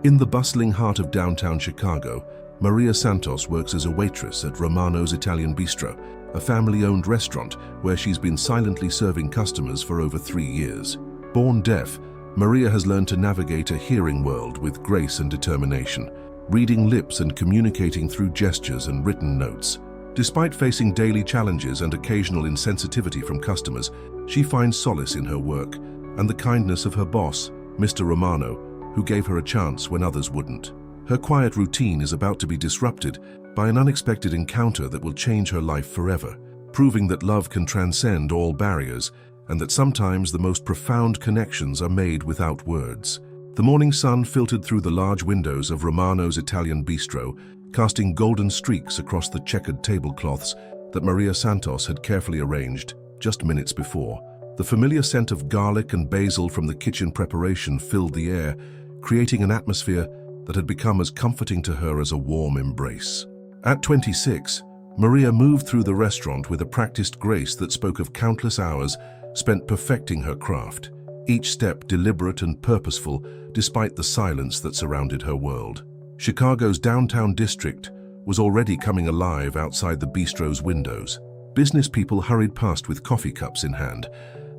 In the bustling heart of downtown Chicago, Maria Santos works as a waitress at Romano's Italian Bistro, a family-owned restaurant where she's been silently serving customers for over 3 years. Born deaf, Maria has learned to navigate a hearing world with grace and determination, reading lips and communicating through gestures and written notes. Despite facing daily challenges and occasional insensitivity from customers, she finds solace in her work and the kindness of her boss, Mr. Romano, who gave her a chance when others wouldn't. Her quiet routine is about to be disrupted by an unexpected encounter that will change her life forever, proving that love can transcend all barriers and that sometimes the most profound connections are made without words. The morning sun filtered through the large windows of Romano's Italian Bistro, casting golden streaks across the checkered tablecloths that Maria Santos had carefully arranged just minutes before. The familiar scent of garlic and basil from the kitchen preparation filled the air, creating an atmosphere that had become as comforting to her as a warm embrace. At 26, Maria moved through the restaurant with a practiced grace that spoke of countless hours spent perfecting her craft, each step deliberate and purposeful despite the silence that surrounded her world. Chicago's downtown district was already coming alive outside the bistro's windows. Business people hurried past with coffee cups in hand,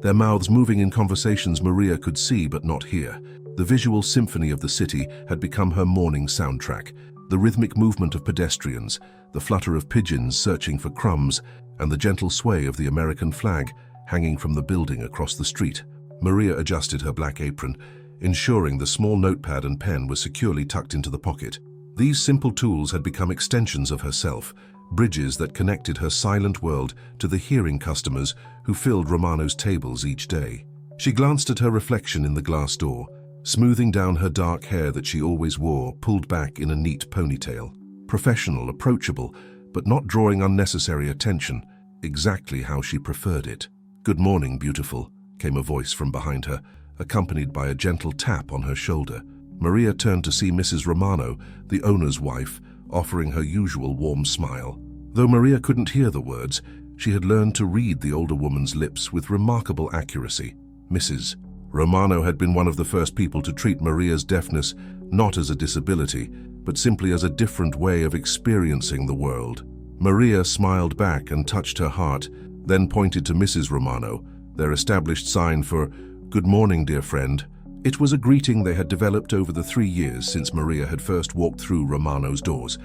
their mouths moving in conversations Maria could see but not hear. The visual symphony of the city had become her morning soundtrack. The rhythmic movement of pedestrians, the flutter of pigeons searching for crumbs, and the gentle sway of the American flag hanging from the building across the street. Maria adjusted her black apron, ensuring the small notepad and pen were securely tucked into the pocket. These simple tools had become extensions of herself, bridges that connected her silent world to the hearing customers who filled Romano's tables each day. She glanced at her reflection in the glass door, smoothing down her dark hair that she always wore, pulled back in a neat ponytail. Professional, approachable, but not drawing unnecessary attention, exactly how she preferred it. "Good morning, beautiful," came a voice from behind her, accompanied by a gentle tap on her shoulder. Maria turned to see Mrs. Romano, the owner's wife, offering her usual warm smile. Though Maria couldn't hear the words, she had learned to read the older woman's lips with remarkable accuracy. Mrs. Romano had been one of the first people to treat Maria's deafness not as a disability, but simply as a different way of experiencing the world. Maria smiled back and touched her heart, then pointed to Mrs. Romano, their established sign for "Good morning, dear friend." It was a greeting they had developed over the 3 years since Maria had first walked through Romano's doors,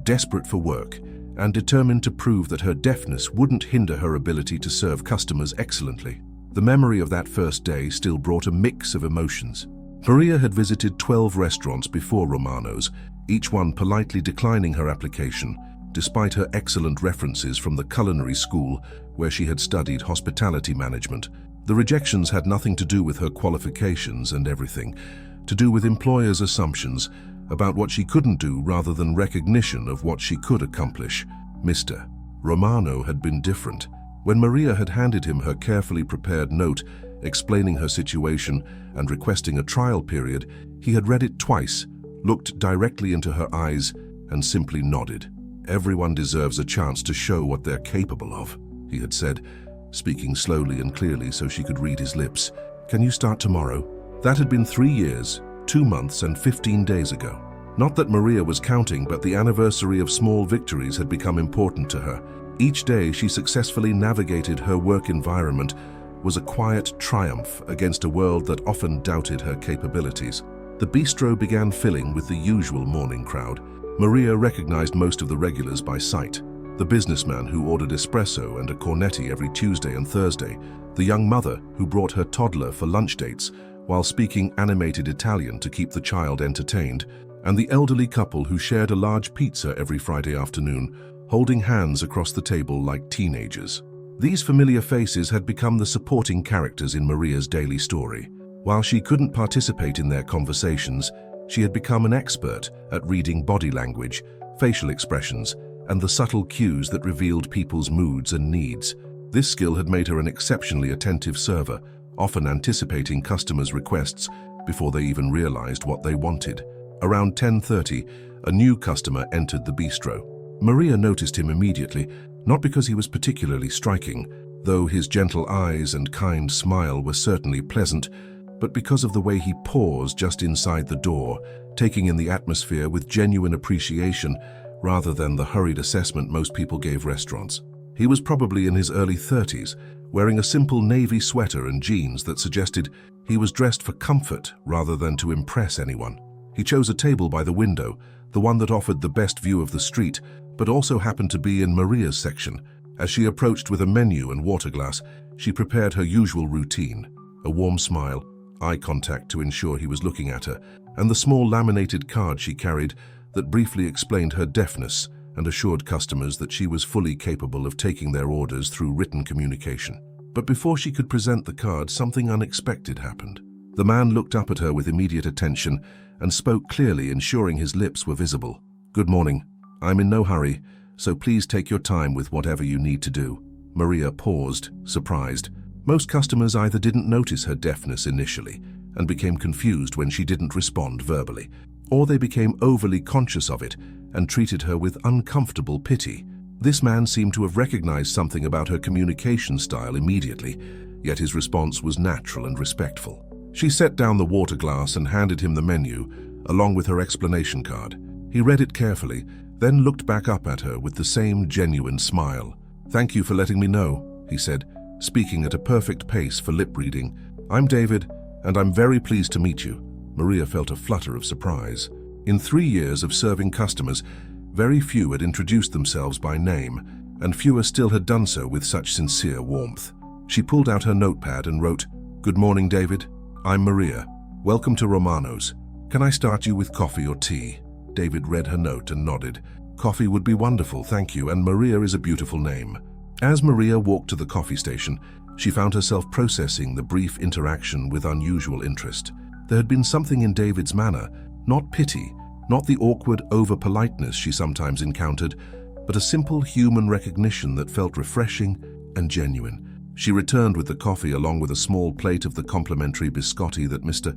desperate for work and determined to prove that her deafness wouldn't hinder her ability to serve customers excellently. The memory of that first day still brought a mix of emotions. Maria had visited 12 restaurants before Romano's, each one politely declining her application, despite her excellent references from the culinary school where she had studied hospitality management. The rejections had nothing to do with her qualifications and everything to do with employers' assumptions about what she couldn't do rather than recognition of what she could accomplish. Mr. Romano had been different. When Maria had handed him her carefully prepared note explaining her situation and requesting a trial period, he had read it twice, looked directly into her eyes, and simply nodded. "Everyone deserves a chance to show what they're capable of," he had said, speaking slowly and clearly so she could read his lips. "Can you start tomorrow?" That had been 3 years, 2 months, and 15 days ago. Not that Maria was counting, but the anniversary of small victories had become important to her. Each day she successfully navigated her work environment was a quiet triumph against a world that often doubted her capabilities. The bistro began filling with the usual morning crowd. Maria recognized most of the regulars by sight. The businessman who ordered espresso and a cornetti every Tuesday and Thursday, the young mother who brought her toddler for lunch dates while speaking animated Italian to keep the child entertained, and the elderly couple who shared a large pizza every Friday afternoon, holding hands across the table like teenagers. These familiar faces had become the supporting characters in Maria's daily story. While she couldn't participate in their conversations, she had become an expert at reading body language, facial expressions, and the subtle cues that revealed people's moods and needs. This skill had made her an exceptionally attentive server, often anticipating customers' requests before they even realized what they wanted. Around 10:30, a new customer entered the bistro. Maria noticed him immediately, not because he was particularly striking, though his gentle eyes and kind smile were certainly pleasant, but because of the way he paused just inside the door, taking in the atmosphere with genuine appreciation rather than the hurried assessment most people gave restaurants. He was probably in his early 30s, wearing a simple navy sweater and jeans that suggested he was dressed for comfort rather than to impress anyone. He chose a table by the window, the one that offered the best view of the street, but also happened to be in Maria's section. As she approached with a menu and water glass, she prepared her usual routine: a warm smile, eye contact to ensure he was looking at her, and the small laminated card she carried that briefly explained her deafness and assured customers that she was fully capable of taking their orders through written communication. But before she could present the card, something unexpected happened. The man looked up at her with immediate attention and spoke clearly, ensuring his lips were visible. "Good morning. I'm in no hurry, so please take your time with whatever you need to do." Maria paused, surprised. Most customers either didn't notice her deafness initially and became confused when she didn't respond verbally, or they became overly conscious of it and treated her with uncomfortable pity. This man seemed to have recognized something about her communication style immediately, yet his response was natural and respectful. She set down the water glass and handed him the menu, along with her explanation card. He read it carefully, then looked back up at her with the same genuine smile. "Thank you for letting me know," he said, speaking at a perfect pace for lip reading. "I'm David, and I'm very pleased to meet you." Maria felt a flutter of surprise. In 3 years of serving customers, very few had introduced themselves by name, and fewer still had done so with such sincere warmth. She pulled out her notepad and wrote, "Good morning, David. I'm Maria. Welcome to Romano's. Can I start you with coffee or tea?" David read her note and nodded. "Coffee would be wonderful, thank you, and Maria is a beautiful name." As Maria walked to the coffee station, she found herself processing the brief interaction with unusual interest. There had been something in David's manner, not pity, not the awkward over-politeness she sometimes encountered, but a simple human recognition that felt refreshing and genuine. She returned with the coffee along with a small plate of the complimentary biscotti that Mr.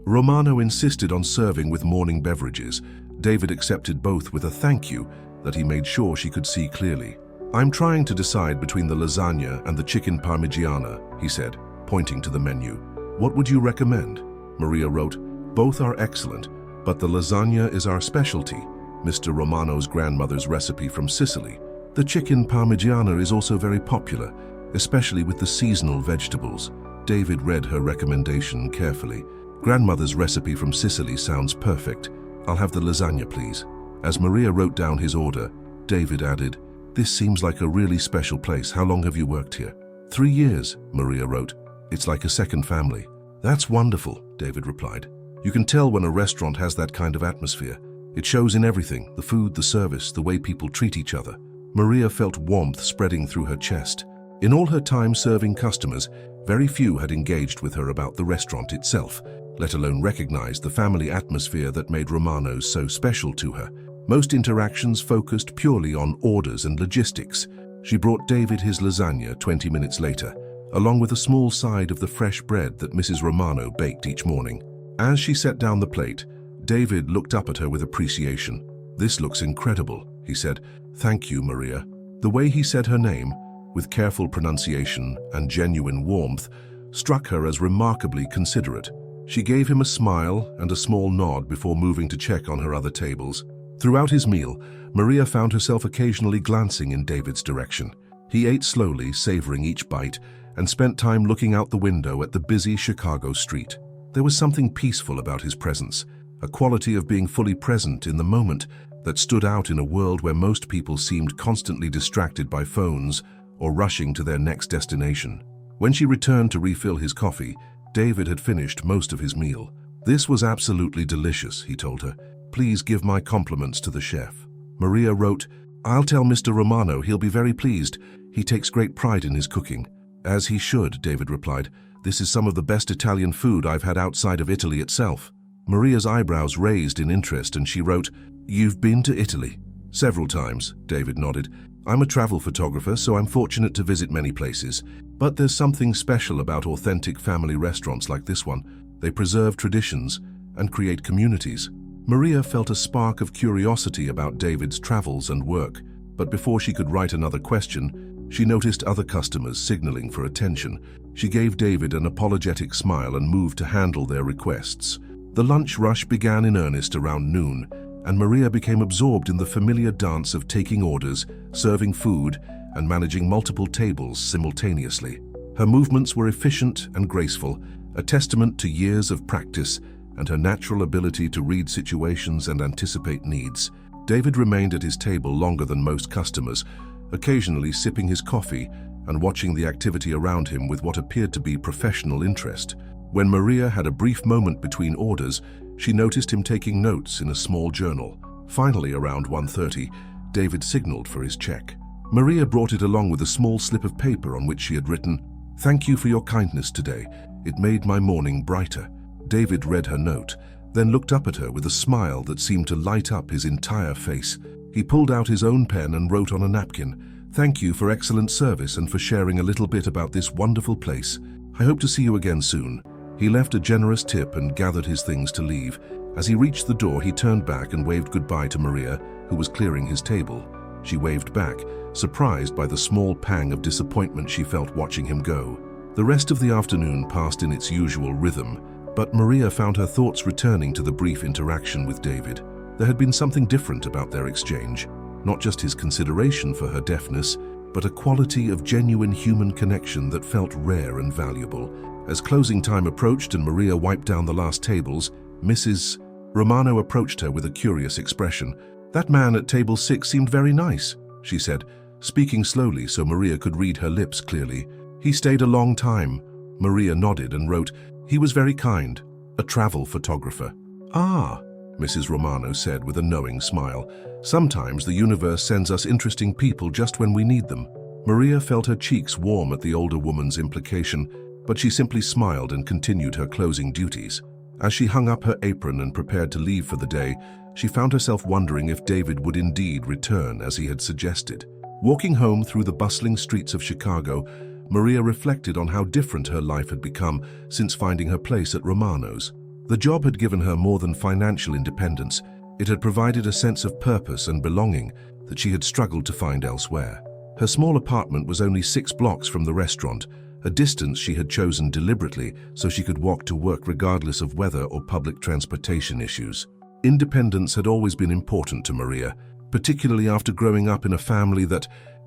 Romano insisted on serving with morning beverages. David accepted both with a thank you that he made sure she could see clearly. "I'm trying to decide between the lasagna and the chicken parmigiana," he said, pointing to the menu. "What would you recommend?" Maria wrote, "Both are excellent, but the lasagna is our specialty, Mr. Romano's grandmother's recipe from Sicily. The chicken parmigiana is also very popular, especially with the seasonal vegetables." David read her recommendation carefully. "Grandmother's recipe from Sicily sounds perfect. I'll have the lasagna, please." As Maria wrote down his order, David added, "This seems like a really special place. How long have you worked here?" 3 years, Maria wrote. "It's like a second family." "That's wonderful," David replied. "You can tell when a restaurant has that kind of atmosphere. It shows in everything, the food, the service, the way people treat each other." Maria felt warmth spreading through her chest. In all her time serving customers, very few had engaged with her about the restaurant itself, let alone recognized the family atmosphere that made Romano's so special to her. Most interactions focused purely on orders and logistics. She brought David his lasagna 20 minutes later, along with a small side of the fresh bread that Mrs. Romano baked each morning. As she set down the plate, David looked up at her with appreciation. "This looks incredible," he said. "Thank you, Maria." The way he said her name, with careful pronunciation and genuine warmth, struck her as remarkably considerate. She gave him a smile and a small nod before moving to check on her other tables. Throughout his meal, Maria found herself occasionally glancing in David's direction. He ate slowly, savoring each bite, and spent time looking out the window at the busy Chicago street. There was something peaceful about his presence, a quality of being fully present in the moment that stood out in a world where most people seemed constantly distracted by phones or rushing to their next destination. When she returned to refill his coffee, David had finished most of his meal. "This was absolutely delicious," he told her. "Please give my compliments to the chef." Maria wrote, "I'll tell Mr. Romano he'll be very pleased. He takes great pride in his cooking." "As he should," David replied. "This is some of the best Italian food I've had outside of Italy itself." Maria's eyebrows raised in interest and she wrote, "You've been to Italy?" "Several times," David nodded. "I'm a travel photographer, so I'm fortunate to visit many places. But there's something special about authentic family restaurants like this one. They preserve traditions and create communities." Maria felt a spark of curiosity about David's travels and work, but before she could write another question, She noticed other customers signaling for attention. She gave David an apologetic smile and moved to handle their requests. The lunch rush began in earnest around noon, and Maria became absorbed in the familiar dance of taking orders, serving food, and managing multiple tables simultaneously. Her movements were efficient and graceful, a testament to years of practice and her natural ability to read situations and anticipate needs. David remained at his table longer than most customers, occasionally sipping his coffee and watching the activity around him with what appeared to be professional interest. When Maria had a brief moment between orders, she noticed him taking notes in a small journal. Finally, around 1:30, David signaled for his check. Maria brought it along with a small slip of paper on which she had written, "Thank you for your kindness today. It made my morning brighter." David read her note, then looked up at her with a smile that seemed to light up his entire face. He pulled out his own pen and wrote on a napkin, "Thank you for excellent service and for sharing a little bit about this wonderful place. I hope to see you again soon." He left a generous tip and gathered his things to leave. As he reached the door, he turned back and waved goodbye to Maria, who was clearing his table. She waved back, surprised by the small pang of disappointment she felt watching him go. The rest of the afternoon passed in its usual rhythm, but Maria found her thoughts returning to the brief interaction with David. There had been something different about their exchange, not just his consideration for her deafness, but a quality of genuine human connection that felt rare and valuable. As closing time approached and Maria wiped down the last tables, Mrs. Romano approached her with a curious expression. "That man at table 6 seemed very nice," she said, speaking slowly so Maria could read her lips clearly. "He stayed a long time." Maria nodded and wrote, "He was very kind. A travel photographer." "Ah," Mrs. Romano said with a knowing smile. "Sometimes the universe sends us interesting people just when we need them." Maria felt her cheeks warm at the older woman's implication, but she simply smiled and continued her closing duties. As she hung up her apron and prepared to leave for the day, she found herself wondering if David would indeed return as he had suggested. Walking home through the bustling streets of Chicago, Maria reflected on how different her life had become since finding her place at Romano's. The job had given her more than financial independence. It had provided a sense of purpose and belonging that she had struggled to find elsewhere. Her small apartment was only 6 blocks from the restaurant, a distance she had chosen deliberately so she could walk to work regardless of weather or public transportation issues. Independence had always been important to Maria, particularly after growing up in a family that,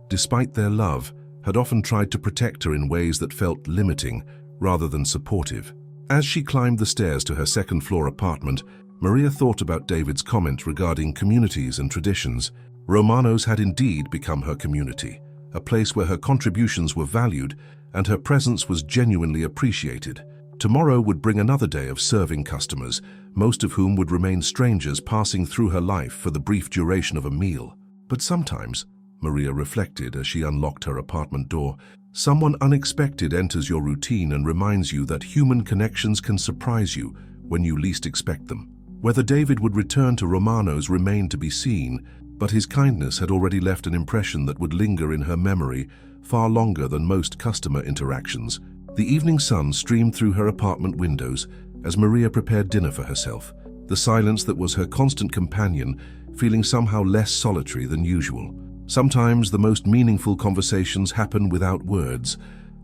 despite their love, had often tried to protect her in ways that felt limiting rather than supportive. As she climbed the stairs to her second-floor apartment, Maria thought about David's comment regarding communities and traditions. Romano's had indeed become her community, a place where her contributions were valued and her presence was genuinely appreciated. Tomorrow would bring another day of serving customers, most of whom would remain strangers passing through her life for the brief duration of a meal. But sometimes, Maria reflected as she unlocked her apartment door, someone unexpected enters your routine and reminds you that human connections can surprise you when you least expect them. Whether David would return to Romano's remained to be seen, but his kindness had already left an impression that would linger in her memory far longer than most customer interactions. The evening sun streamed through her apartment windows as Maria prepared dinner for herself, the silence that was her constant companion feeling somehow less solitary than usual. Sometimes the most meaningful conversations happen without words,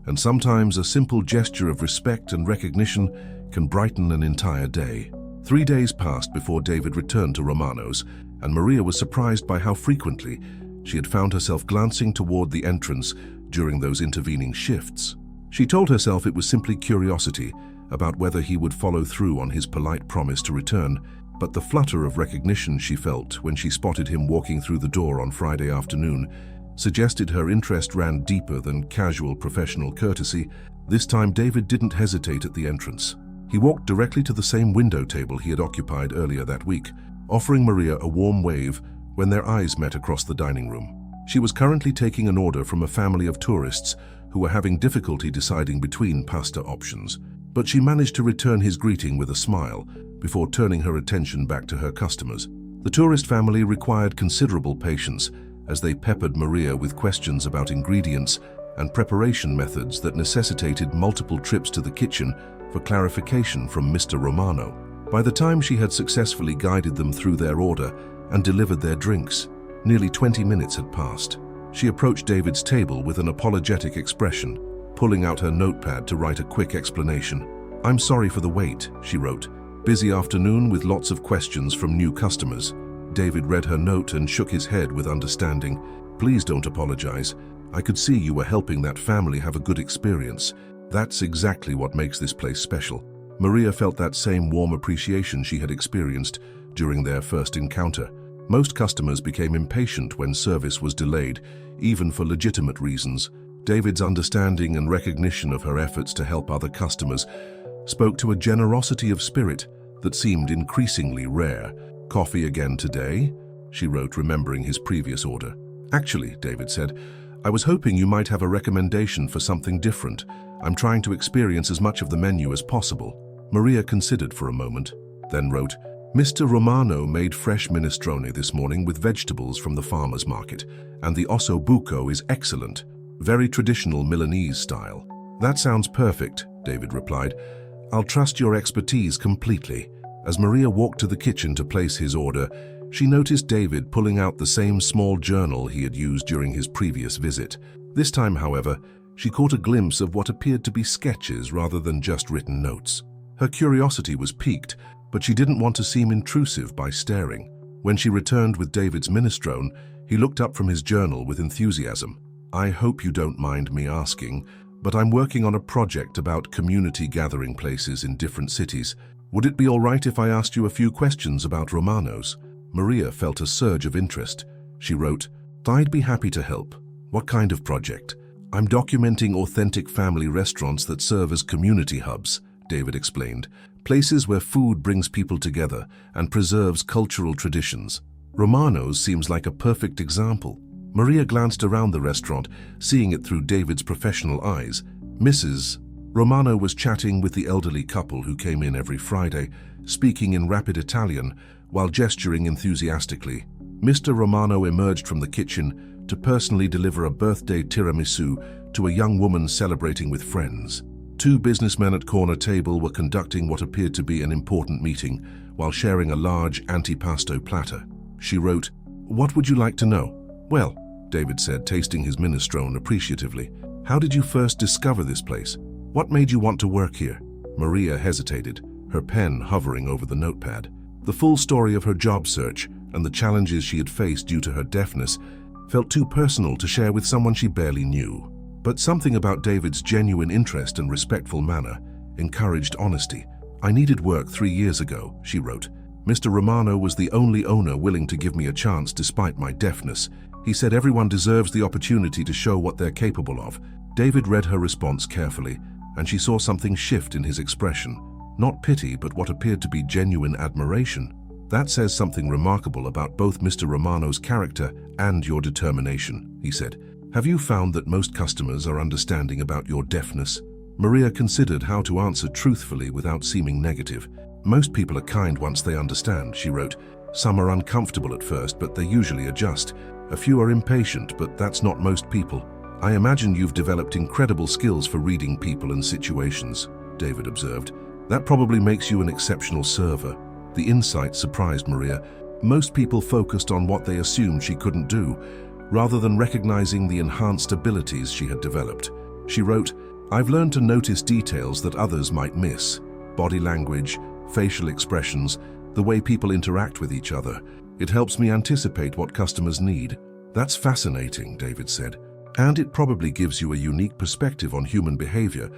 and sometimes a simple gesture of respect and recognition can brighten an entire day. 3 days passed before David returned to Romano's, and Maria was surprised by how frequently she had found herself glancing toward the entrance during those intervening shifts. She told herself it was simply curiosity about whether he would follow through on his polite promise to return, but the flutter of recognition she felt when she spotted him walking through the door on Friday afternoon suggested her interest ran deeper than casual professional courtesy. This time David didn't hesitate at the entrance. He walked directly to the same window table he had occupied earlier that week, offering Maria a warm wave when their eyes met across the dining room. She was currently taking an order from a family of tourists who were having difficulty deciding between pasta options, but she managed to return his greeting with a smile before turning her attention back to her customers. The tourist family required considerable patience as they peppered Maria with questions about ingredients and preparation methods that necessitated multiple trips to the kitchen for clarification from Mr. Romano. By the time she had successfully guided them through their order and delivered their drinks, nearly 20 minutes had passed. She approached David's table with an apologetic expression, pulling out her notepad to write a quick explanation. "I'm sorry for the wait," she wrote. "Busy afternoon with lots of questions from new customers." David read her note and shook his head with understanding. "Please don't apologize. I could see you were helping that family have a good experience. That's exactly what makes this place special." Maria felt that same warm appreciation she had experienced during their first encounter. Most customers became impatient when service was delayed, even for legitimate reasons. David's understanding and recognition of her efforts to help other customers spoke to a generosity of spirit that seemed increasingly rare. "Coffee again today?" she wrote, remembering his previous order. "Actually," David said, "I was hoping you might have a recommendation for something different. I'm trying to experience as much of the menu as possible." Maria considered for a moment, then wrote, "Mr. Romano made fresh minestrone this morning with vegetables from the farmer's market, and the osso buco is excellent, very traditional Milanese style." "That sounds perfect," David replied. "I'll trust your expertise completely." As Maria walked to the kitchen to place his order, she noticed David pulling out the same small journal he had used during his previous visit. This time, however, she caught a glimpse of what appeared to be sketches rather than just written notes. Her curiosity was piqued, but she didn't want to seem intrusive by staring. When she returned with David's minestrone, he looked up from his journal with enthusiasm. "I hope you don't mind me asking, but I'm working on a project about community gathering places in different cities. Would it be all right if I asked you a few questions about Romano's?" Maria felt a surge of interest. She wrote, "I'd be happy to help. What kind of project?" "I'm documenting authentic family restaurants that serve as community hubs," David explained. "Places where food brings people together and preserves cultural traditions. Romano's seems like a perfect example." Maria glanced around the restaurant, seeing it through David's professional eyes. Mrs. Romano was chatting with the elderly couple who came in every Friday, speaking in rapid Italian while gesturing enthusiastically. Mr. Romano emerged from the kitchen to personally deliver a birthday tiramisu to a young woman celebrating with friends. Two businessmen at corner table were conducting what appeared to be an important meeting while sharing a large antipasto platter. She wrote, "What would you like to know?" "Well," David said, tasting his minestrone appreciatively, "how did you first discover this place? What made you want to work here?" Maria hesitated, her pen hovering over the notepad. The full story of her job search and the challenges she had faced due to her deafness felt too personal to share with someone she barely knew. But something about David's genuine interest and respectful manner encouraged honesty. "I needed work 3 years ago," she wrote. "Mr. Romano was the only owner willing to give me a chance despite my deafness. He said everyone deserves the opportunity to show what they're capable of." David read her response carefully, and she saw something shift in his expression. Not pity, but what appeared to be genuine admiration. "That says something remarkable about both Mr. Romano's character and your determination," he said. "Have you found that most customers are understanding about your deafness?" Maria considered how to answer truthfully without seeming negative. "Most people are kind once they understand," she wrote. "Some are uncomfortable at first, but they usually adjust. A few are impatient, but that's not most people." "I imagine you've developed incredible skills for reading people and situations," David observed. "That probably makes you an exceptional server." The insight surprised Maria. Most people focused on what they assumed she couldn't do, rather than recognizing the enhanced abilities she had developed. She wrote, "I've learned to notice details that others might miss. Body language, facial expressions, the way people interact with each other. It helps me anticipate what customers need." "That's fascinating," David said. "And it probably gives you a unique perspective on human behavior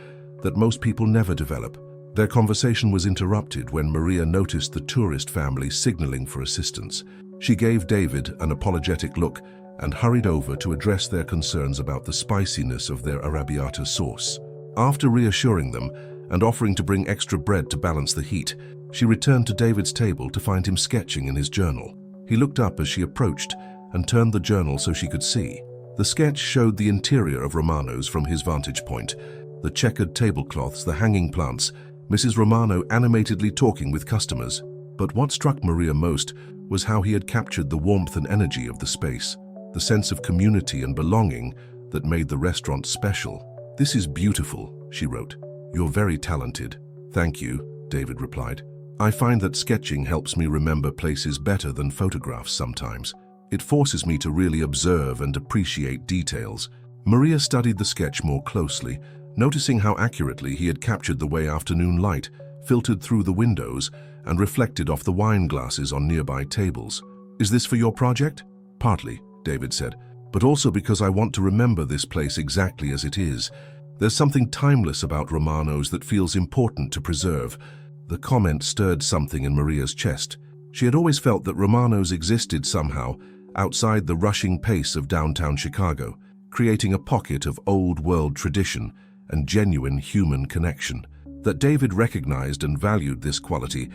that most people never develop." Their conversation was interrupted when Maria noticed the tourist family signaling for assistance. She gave David an apologetic look and hurried over to address their concerns about the spiciness of their arrabbiata sauce. After reassuring them and offering to bring extra bread to balance the heat, she returned to David's table to find him sketching in his journal. He looked up as she approached and turned the journal so she could see. The sketch showed the interior of Romano's from his vantage point, the checkered tablecloths, the hanging plants, Mrs. Romano animatedly talking with customers. But what struck Maria most was how he had captured the warmth and energy of the space, the sense of community and belonging that made the restaurant special. "This is beautiful," she wrote. "You're very talented." "Thank you," David replied. "I find that sketching helps me remember places better than photographs sometimes." It forces me to really observe and appreciate details. Maria studied the sketch more closely, noticing how accurately he had captured the way afternoon light filtered through the windows and reflected off the wine glasses on nearby tables. "Is this for your project?" "Partly," David said, "but also because I want to remember this place exactly as it is. There's something timeless about Romano's that feels important to preserve." The comment stirred something in Maria's chest. She had always felt that Romano's existed somehow, outside the rushing pace of downtown Chicago, creating a pocket of old-world tradition and genuine human connection. That David recognized and valued this quality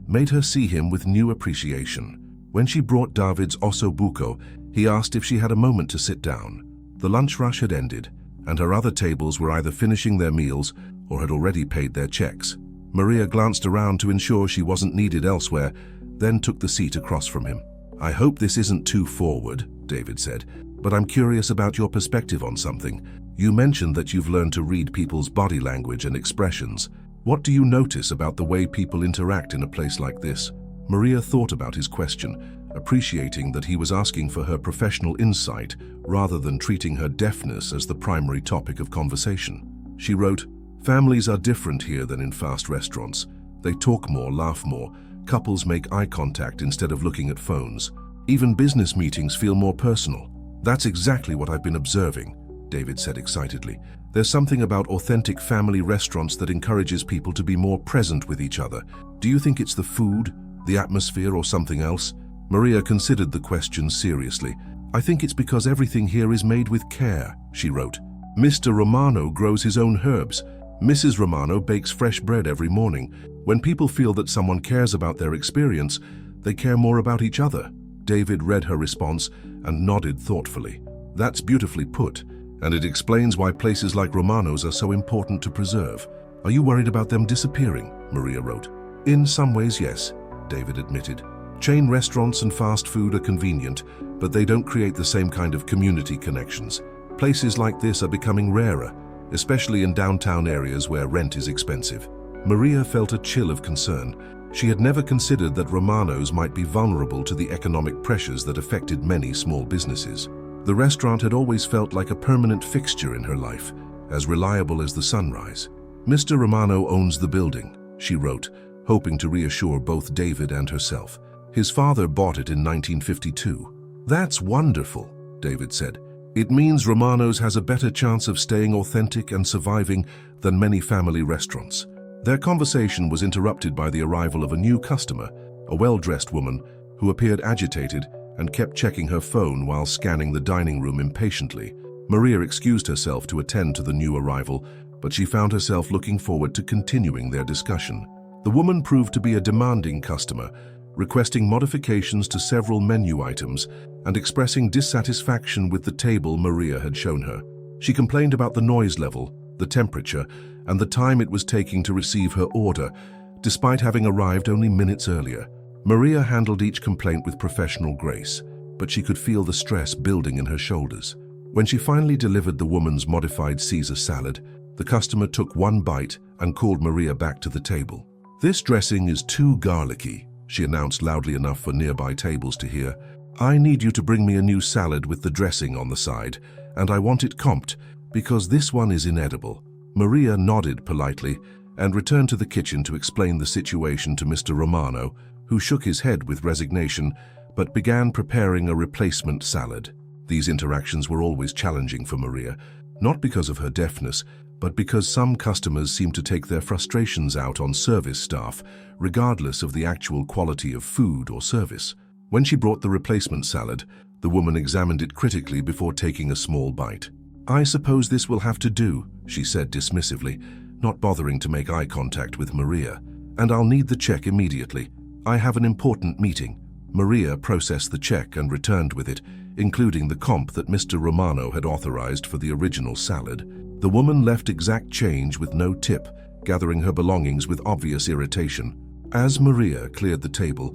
made her see him with new appreciation. When she brought David's osso buco, he asked if she had a moment to sit down. The lunch rush had ended, and her other tables were either finishing their meals or had already paid their checks. Maria glanced around to ensure she wasn't needed elsewhere, then took the seat across from him. "I hope this isn't too forward," David said, "but I'm curious about your perspective on something. You mentioned that you've learned to read people's body language and expressions. What do you notice about the way people interact in a place like this?" Maria thought about his question, appreciating that he was asking for her professional insight rather than treating her deafness as the primary topic of conversation. She wrote, "Families are different here than in fast restaurants. They talk more, laugh more. Couples make eye contact instead of looking at phones. Even business meetings feel more personal." "That's exactly what I've been observing," David said excitedly. "There's something about authentic family restaurants that encourages people to be more present with each other. Do you think it's the food, the atmosphere, or something else?" Maria considered the question seriously. "I think it's because everything here is made with care," she wrote. "Mr. Romano grows his own herbs. Mrs. Romano bakes fresh bread every morning. When people feel that someone cares about their experience, they care more about each other." David read her response and nodded thoughtfully. "That's beautifully put, and it explains why places like Romano's are so important to preserve. Are you worried about them disappearing?" Maria wrote. "In some ways, yes," David admitted. "Chain restaurants and fast food are convenient, but they don't create the same kind of community connections. Places like this are becoming rarer, especially in downtown areas where rent is expensive." Maria felt a chill of concern. She had never considered that Romano's might be vulnerable to the economic pressures that affected many small businesses. The restaurant had always felt like a permanent fixture in her life, as reliable as the sunrise. "Mr. Romano owns the building," she wrote, hoping to reassure both David and herself. "His father bought it in 1952. "That's wonderful," David said. "It means Romano's has a better chance of staying authentic and surviving than many family restaurants." Their conversation was interrupted by the arrival of a new customer, a well-dressed woman who appeared agitated and kept checking her phone while scanning the dining room impatiently. Maria excused herself to attend to the new arrival, but she found herself looking forward to continuing their discussion. The woman proved to be a demanding customer, requesting modifications to several menu items and expressing dissatisfaction with the table Maria had shown her. She complained about the noise level, the temperature, and the time it was taking to receive her order, despite having arrived only minutes earlier. Maria handled each complaint with professional grace, but she could feel the stress building in her shoulders. When she finally delivered the woman's modified Caesar salad, the customer took one bite and called Maria back to the table. "This dressing is too garlicky," she announced loudly enough for nearby tables to hear. "I need you to bring me a new salad with the dressing on the side, and I want it comped, because this one is inedible." Maria nodded politely and returned to the kitchen to explain the situation to Mr. Romano, who shook his head with resignation but began preparing a replacement salad. These interactions were always challenging for Maria, not because of her deafness, but because some customers seemed to take their frustrations out on service staff, regardless of the actual quality of food or service. When she brought the replacement salad, the woman examined it critically before taking a small bite. "I suppose this will have to do," she said dismissively, not bothering to make eye contact with Maria. "And I'll need the check immediately. I have an important meeting." Maria processed the check and returned with it, including the comp that Mr. Romano had authorized for the original salad. The woman left exact change with no tip, gathering her belongings with obvious irritation. As Maria cleared the table,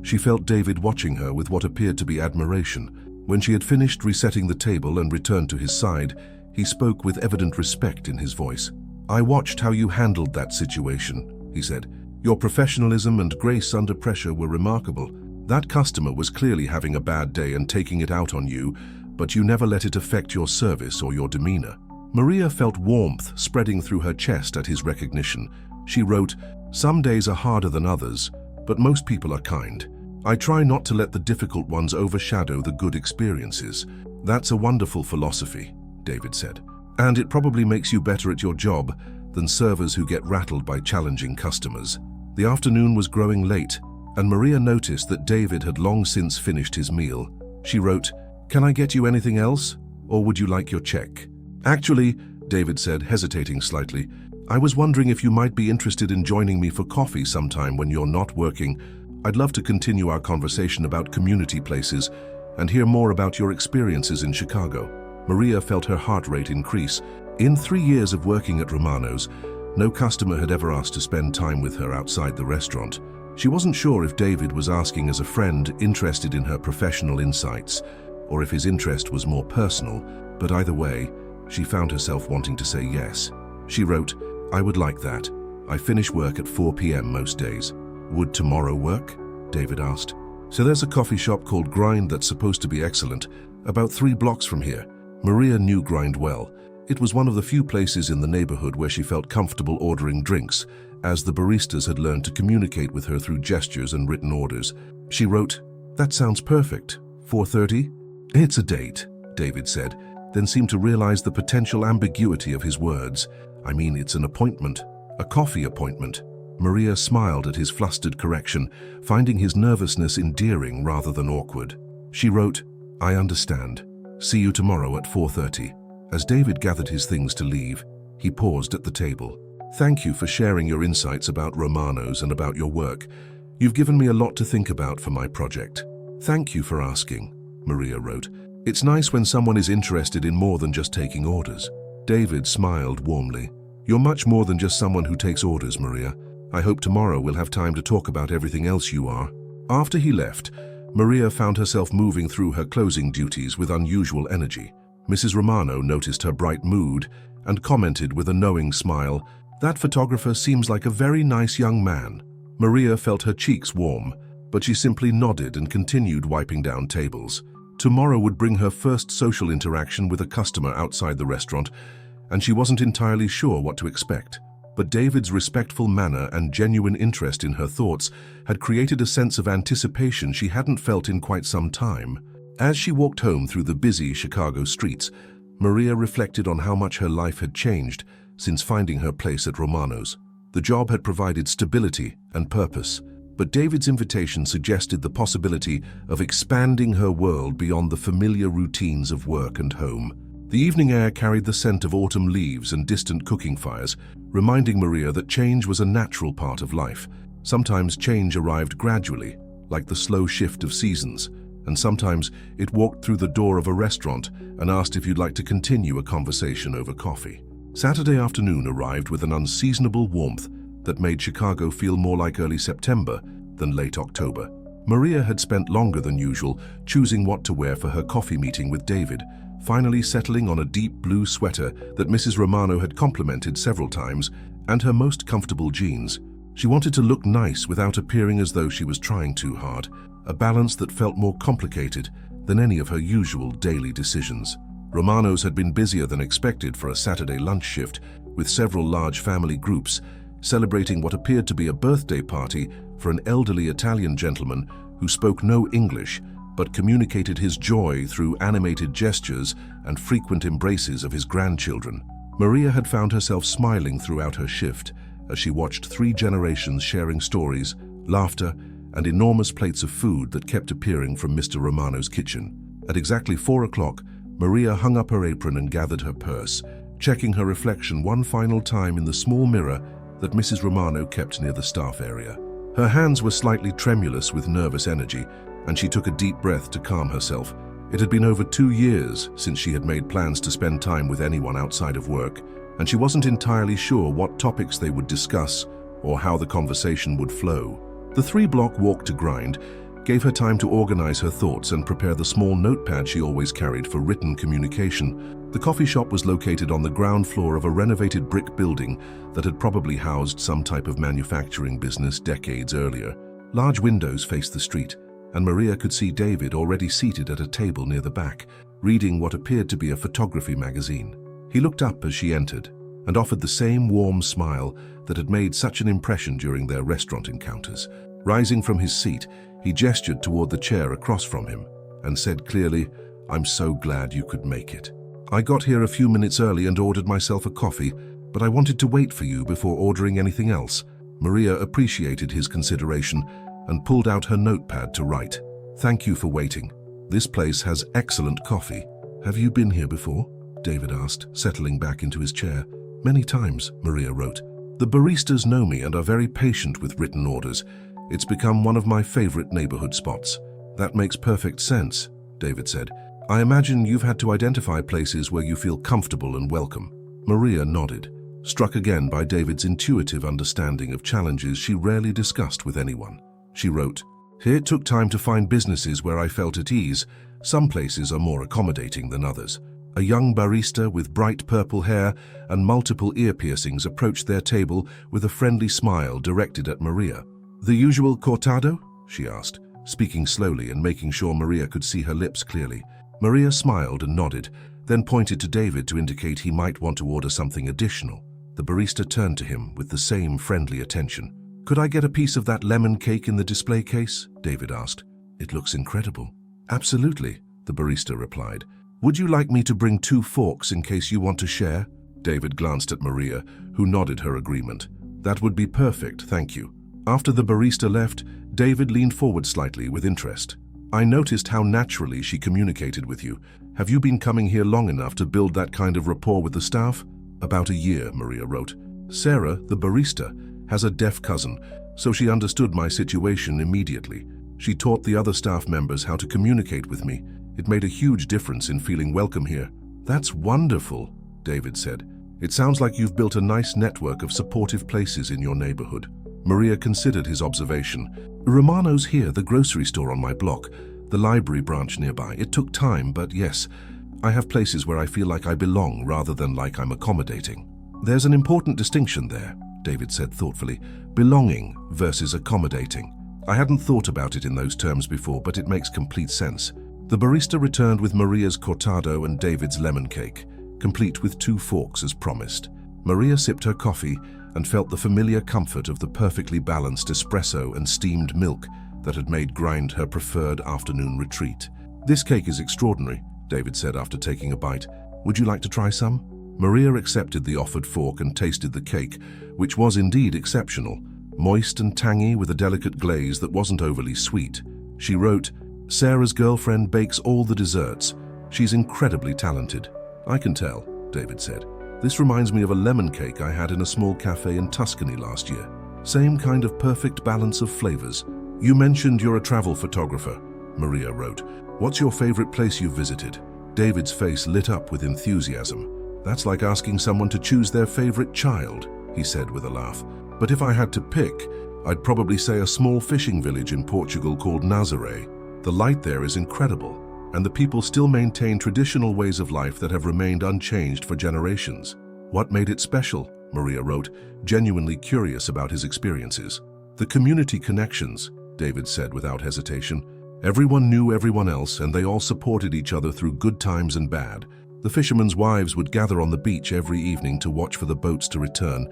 she felt David watching her with what appeared to be admiration. When she had finished resetting the table and returned to his side, he spoke with evident respect in his voice. "I watched how you handled that situation," he said. "Your professionalism and grace under pressure were remarkable. That customer was clearly having a bad day and taking it out on you, but you never let it affect your service or your demeanor. Maria felt warmth spreading through her chest at his recognition. She wrote, "Some days are harder than others, but most people are kind. I try not to let the difficult ones overshadow the good experiences." "That's a wonderful philosophy," David said. "And it probably makes you better at your job than servers who get rattled by challenging customers." The afternoon was growing late, and Maria noticed that David had long since finished his meal. She wrote, "Can I get you anything else, or would you like your check?" "Actually," David said, hesitating slightly, "I was wondering if you might be interested in joining me for coffee sometime when you're not working. I'd love to continue our conversation about community places and hear more about your experiences in Chicago." Maria felt her heart rate increase. In 3 years of working at Romano's, no customer had ever asked to spend time with her outside the restaurant. She wasn't sure if David was asking as a friend interested in her professional insights, or if his interest was more personal, but either way, she found herself wanting to say yes. She wrote, "I would like that. I finish work at 4 p.m. most days. Would tomorrow work?" David asked. "So there's a coffee shop called Grind that's supposed to be excellent, about 3 blocks from here." Maria knew Grind well. It was one of the few places in the neighborhood where she felt comfortable ordering drinks, as the baristas had learned to communicate with her through gestures and written orders. She wrote, "That sounds perfect. 4:30? "It's a date," David said, then seemed to realize the potential ambiguity of his words. "I mean, it's an appointment, a coffee appointment." Maria smiled at his flustered correction, finding his nervousness endearing rather than awkward. She wrote, "I understand. See you tomorrow at 4:30. As David gathered his things to leave, he paused at the table. "Thank you for sharing your insights about Romano's and about your work. You've given me a lot to think about for my project." "Thank you for asking," Maria wrote. "It's nice when someone is interested in more than just taking orders." David smiled warmly. "You're much more than just someone who takes orders, Maria. I hope tomorrow we'll have time to talk about everything else you are." After he left, Maria found herself moving through her closing duties with unusual energy. Mrs. Romano noticed her bright mood and commented with a knowing smile, "That photographer seems like a very nice young man." Maria felt her cheeks warm, but she simply nodded and continued wiping down tables. Tomorrow would bring her first social interaction with a customer outside the restaurant, and she wasn't entirely sure what to expect. But David's respectful manner and genuine interest in her thoughts had created a sense of anticipation she hadn't felt in quite some time. As she walked home through the busy Chicago streets, Maria reflected on how much her life had changed since finding her place at Romano's. The job had provided stability and purpose, but David's invitation suggested the possibility of expanding her world beyond the familiar routines of work and home. The evening air carried the scent of autumn leaves and distant cooking fires, reminding Maria that change was a natural part of life. Sometimes change arrived gradually, like the slow shift of seasons, and sometimes it walked through the door of a restaurant and asked if you'd like to continue a conversation over coffee. Saturday afternoon arrived with an unseasonable warmth that made Chicago feel more like early September than late October. Maria had spent longer than usual choosing what to wear for her coffee meeting with David, finally settling on a deep blue sweater that Mrs. Romano had complimented several times and her most comfortable jeans. She wanted to look nice without appearing as though she was trying too hard, a balance that felt more complicated than any of her usual daily decisions. Romano's had been busier than expected for a Saturday lunch shift, with several large family groups celebrating what appeared to be a birthday party for an elderly Italian gentleman who spoke no English but communicated his joy through animated gestures and frequent embraces of his grandchildren. Maria had found herself smiling throughout her shift as she watched 3 generations sharing stories, laughter, and enormous plates of food that kept appearing from Mr. Romano's kitchen. At exactly 4 o'clock, Maria hung up her apron and gathered her purse, checking her reflection one final time in the small mirror that Mrs. Romano kept near the staff area. Her hands were slightly tremulous with nervous energy, and she took a deep breath to calm herself. It had been over 2 years since she had made plans to spend time with anyone outside of work, and she wasn't entirely sure what topics they would discuss or how the conversation would flow. The 3-block walk to Grind gave her time to organize her thoughts and prepare the small notepad she always carried for written communication. The coffee shop was located on the ground floor of a renovated brick building that had probably housed some type of manufacturing business decades earlier. Large windows faced the street, and Maria could see David already seated at a table near the back, reading what appeared to be a photography magazine. He looked up as she entered and offered the same warm smile that had made such an impression during their restaurant encounters. Rising from his seat, he gestured toward the chair across from him and said clearly, "I'm so glad you could make it. I got here a few minutes early and ordered myself a coffee, but I wanted to wait for you before ordering anything else." Maria appreciated his consideration and pulled out her notepad to write. "Thank you for waiting. This place has excellent coffee." "Have you been here before?" David asked, settling back into his chair. "Many times," Maria wrote. "The baristas know me and are very patient with written orders. It's become one of my favorite neighborhood spots." "That makes perfect sense," David said. "I imagine you've had to identify places where you feel comfortable and welcome." Maria nodded, struck again by David's intuitive understanding of challenges she rarely discussed with anyone. She wrote, "Here it took time to find businesses where I felt at ease. Some places are more accommodating than others." A young barista with bright purple hair and multiple ear piercings approached their table with a friendly smile directed at Maria. "The usual cortado?" she asked, speaking slowly and making sure Maria could see her lips clearly. Maria smiled and nodded, then pointed to David to indicate he might want to order something additional. The barista turned to him with the same friendly attention. "Could I get a piece of that lemon cake in the display case?" David asked. "It looks incredible." "Absolutely," the barista replied. "Would you like me to bring 2 forks in case you want to share?" David glanced at Maria, who nodded her agreement. "That would be perfect, thank you." After the barista left, David leaned forward slightly with interest. "I noticed how naturally she communicated with you. Have you been coming here long enough to build that kind of rapport with the staff?" "About a year," Maria wrote. "Sarah, the barista, has a deaf cousin, so she understood my situation immediately. She taught the other staff members how to communicate with me. It made a huge difference in feeling welcome here." "That's wonderful," David said. "It sounds like you've built a nice network of supportive places in your neighborhood." Maria considered his observation. "Romano's here, the grocery store on my block, the library branch nearby. It took time, but yes, I have places where I feel like I belong rather than like I'm accommodating." "There's an important distinction there," David said thoughtfully. "Belonging versus accommodating. I hadn't thought about it in those terms before, but it makes complete sense." The barista returned with Maria's cortado and David's lemon cake, complete with 2 forks as promised. Maria sipped her coffee and felt the familiar comfort of the perfectly balanced espresso and steamed milk that had made grind her preferred afternoon retreat. "This cake is extraordinary," David said after taking a bite. "Would you like to try some?" Maria accepted the offered fork and tasted the cake, which was indeed exceptional, moist and tangy with a delicate glaze that wasn't overly sweet. She wrote, "Sarah's girlfriend bakes all the desserts. She's incredibly talented." "I can tell," David said. "This reminds me of a lemon cake I had in a small cafe in Tuscany last year. Same kind of perfect balance of flavors." "You mentioned you're a travel photographer," Maria wrote. "What's your favorite place you've visited?" David's face lit up with enthusiasm. "That's like asking someone to choose their favorite child," he said with a laugh. "But if I had to pick, I'd probably say a small fishing village in Portugal called Nazaré. The light there is incredible, and the people still maintain traditional ways of life that have remained unchanged for generations." "What made it special?" Maria wrote, genuinely curious about his experiences. "The community connections," David said without hesitation. "Everyone knew everyone else, and they all supported each other through good times and bad. The fishermen's wives would gather on the beach every evening to watch for the boats to return,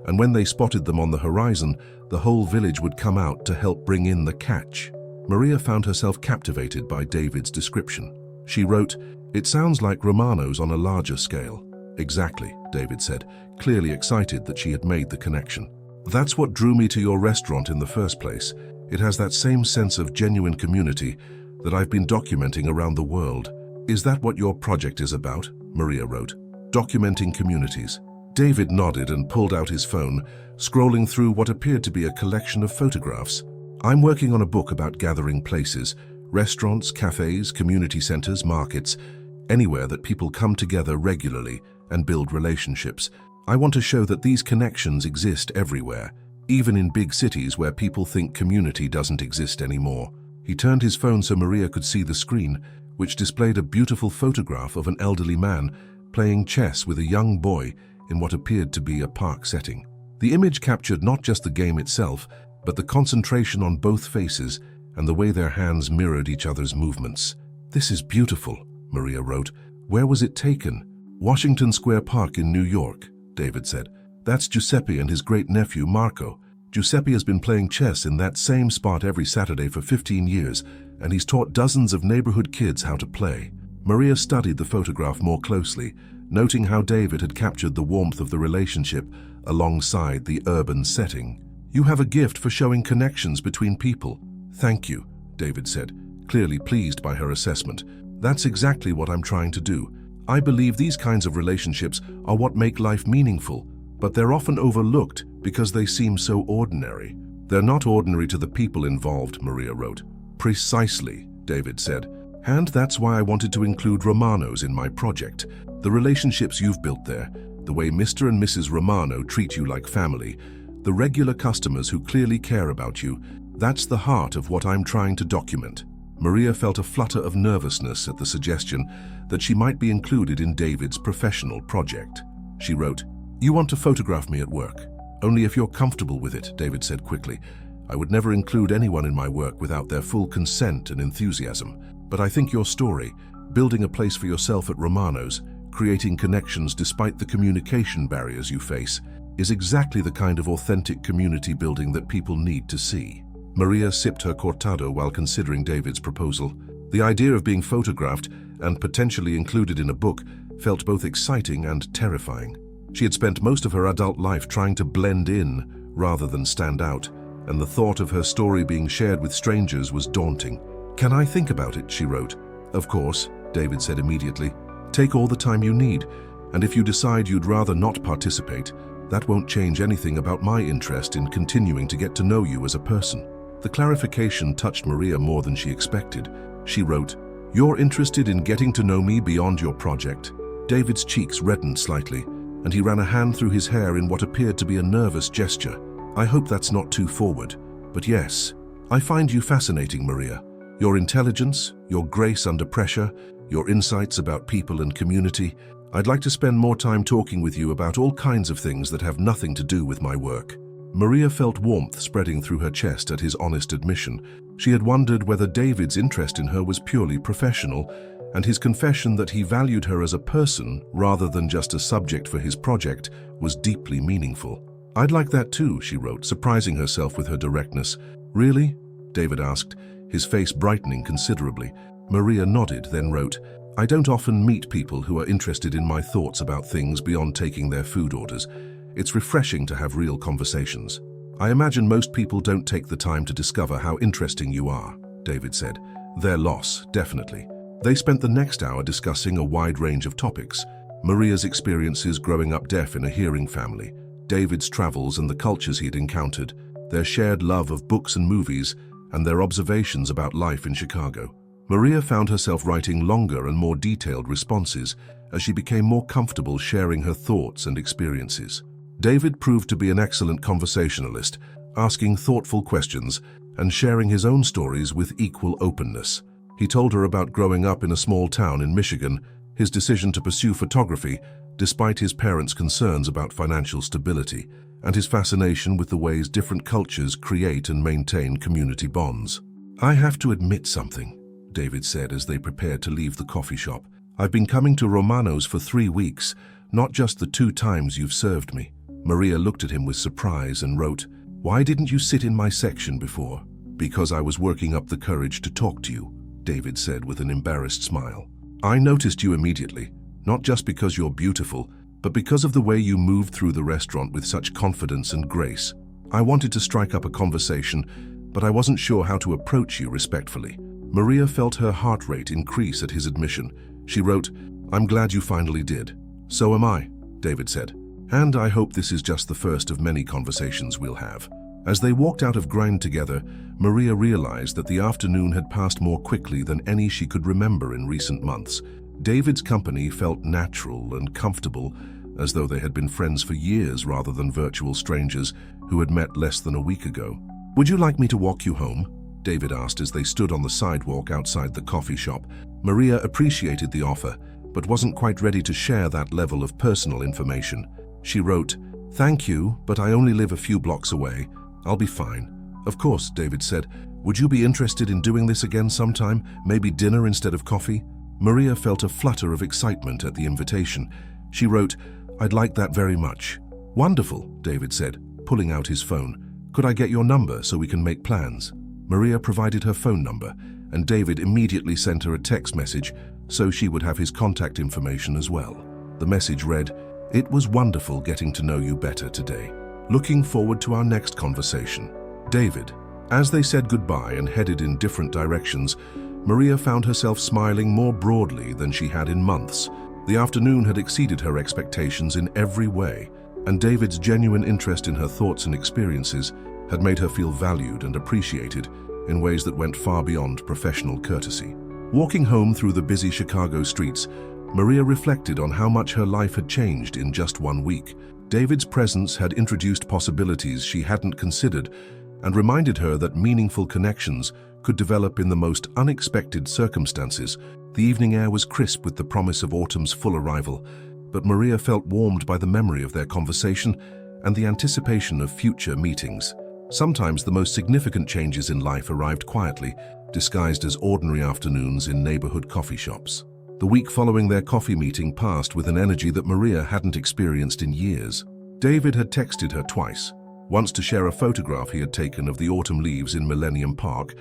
and when they spotted them on the horizon, the whole village would come out to help bring in the catch." Maria found herself captivated by David's description. She wrote, "It sounds like Romano's on a larger scale." "Exactly," David said, clearly excited that she had made the connection. "That's what drew me to your restaurant in the first place. It has that same sense of genuine community that I've been documenting around the world." "Is that what your project is about?" Maria wrote. "Documenting communities." David nodded and pulled out his phone, scrolling through what appeared to be a collection of photographs. "I'm working on a book about gathering places, restaurants, cafes, community centers, markets, anywhere that people come together regularly and build relationships. I want to show that these connections exist everywhere, even in big cities where people think community doesn't exist anymore." He turned his phone so Maria could see the screen, which displayed a beautiful photograph of an elderly man playing chess with a young boy in what appeared to be a park setting. The image captured not just the game itself, but the concentration on both faces and the way their hands mirrored each other's movements. "This is beautiful," Maria wrote. "Where was it taken?" "Washington Square Park in New York," David said. "That's Giuseppe and his great-nephew Marco. Giuseppe has been playing chess in that same spot every Saturday for 15 years, and he's taught dozens of neighborhood kids how to play." Maria studied the photograph more closely, noting how David had captured the warmth of the relationship alongside the urban setting. "You have a gift for showing connections between people." "Thank you," David said, clearly pleased by her assessment. "That's exactly what I'm trying to do. I believe these kinds of relationships are what make life meaningful, but they're often overlooked because they seem so ordinary." "They're not ordinary to the people involved," Maria wrote. "Precisely," David said. "And that's why I wanted to include Romano's in my project. The relationships you've built there, the way Mr. and Mrs. Romano treat you like family, the regular customers who clearly care about you, that's the heart of what I'm trying to document." Maria felt a flutter of nervousness at the suggestion that she might be included in David's professional project. She wrote, "You want to photograph me at work? Only if you're comfortable with it," David said quickly. "I would never include anyone in my work without their full consent and enthusiasm. But I think your story, building a place for yourself at Romano's, creating connections despite the communication barriers you face, is exactly the kind of authentic community building that people need to see." Maria sipped her cortado while considering David's proposal. The idea of being photographed and potentially included in a book felt both exciting and terrifying. She had spent most of her adult life trying to blend in rather than stand out, and the thought of her story being shared with strangers was daunting. "Can I think about it?" she wrote. "Of course," David said immediately. "Take all the time you need, and if you decide you'd rather not participate, that won't change anything about my interest in continuing to get to know you as a person." The clarification touched Maria more than she expected. She wrote, "You're interested in getting to know me beyond your project?" David's cheeks reddened slightly, and he ran a hand through his hair in what appeared to be a nervous gesture. "I hope that's not too forward, but yes, I find you fascinating, Maria. Your intelligence, your grace under pressure, your insights about people and community. I'd like to spend more time talking with you about all kinds of things that have nothing to do with my work." Maria felt warmth spreading through her chest at his honest admission. She had wondered whether David's interest in her was purely professional, and his confession that he valued her as a person rather than just a subject for his project was deeply meaningful. "I'd like that too," she wrote, surprising herself with her directness. "Really?" David asked, his face brightening considerably. Maria nodded, then wrote, "I don't often meet people who are interested in my thoughts about things beyond taking their food orders. It's refreshing to have real conversations. I imagine most people don't take the time to discover how interesting you are," David said. "Their loss, definitely." They spent the next hour discussing a wide range of topics. Maria's experiences growing up deaf in a hearing family, David's travels and the cultures he'd encountered, their shared love of books and movies, and their observations about life in Chicago. Maria found herself writing longer and more detailed responses as she became more comfortable sharing her thoughts and experiences. David proved to be an excellent conversationalist, asking thoughtful questions and sharing his own stories with equal openness. He told her about growing up in a small town in Michigan, his decision to pursue photography despite his parents' concerns about financial stability, and his fascination with the ways different cultures create and maintain community bonds. "I have to admit something," David said as they prepared to leave the coffee shop. "I've been coming to Romano's for 3 weeks, not just the 2 times you've served me." Maria looked at him with surprise and wrote, "Why didn't you sit in my section before?" "Because I was working up the courage to talk to you," David said with an embarrassed smile. "I noticed you immediately, not just because you're beautiful, but because of the way you moved through the restaurant with such confidence and grace. I wanted to strike up a conversation, but I wasn't sure how to approach you respectfully." Maria felt her heart rate increase at his admission. She wrote, "I'm glad you finally did." "So am I," David said. "And I hope this is just the first of many conversations we'll have." As they walked out of Grind together, Maria realized that the afternoon had passed more quickly than any she could remember in recent months. David's company felt natural and comfortable, as though they had been friends for years rather than virtual strangers who had met less than a week ago. "Would you like me to walk you home?" David asked as they stood on the sidewalk outside the coffee shop. Maria appreciated the offer, but wasn't quite ready to share that level of personal information. She wrote, "Thank you, but I only live a few blocks away. I'll be fine." "Of course," David said. Would you be interested in doing this again sometime, maybe dinner instead of coffee? Maria felt a flutter of excitement at the invitation. She wrote, "I'd like that very much." "Wonderful," David said, pulling out his phone. "Could I get your number so we can make plans?" Maria provided her phone number, and David immediately sent her a text message so she would have his contact information as well. The message read, "It was wonderful getting to know you better today. Looking forward to our next conversation. David." As they said goodbye and headed in different directions, Maria found herself smiling more broadly than she had in months. The afternoon had exceeded her expectations in every way, and David's genuine interest in her thoughts and experiences had made her feel valued and appreciated in ways that went far beyond professional courtesy. Walking home through the busy Chicago streets, Maria reflected on how much her life had changed in just 1 week. David's presence had introduced possibilities she hadn't considered and reminded her that meaningful connections could develop in the most unexpected circumstances. The evening air was crisp with the promise of autumn's full arrival, but Maria felt warmed by the memory of their conversation and the anticipation of future meetings. Sometimes the most significant changes in life arrived quietly, disguised as ordinary afternoons in neighborhood coffee shops. The week following their coffee meeting passed with an energy that Maria hadn't experienced in years. David had texted her twice, once to share a photograph he had taken of the autumn leaves in Millennium Park,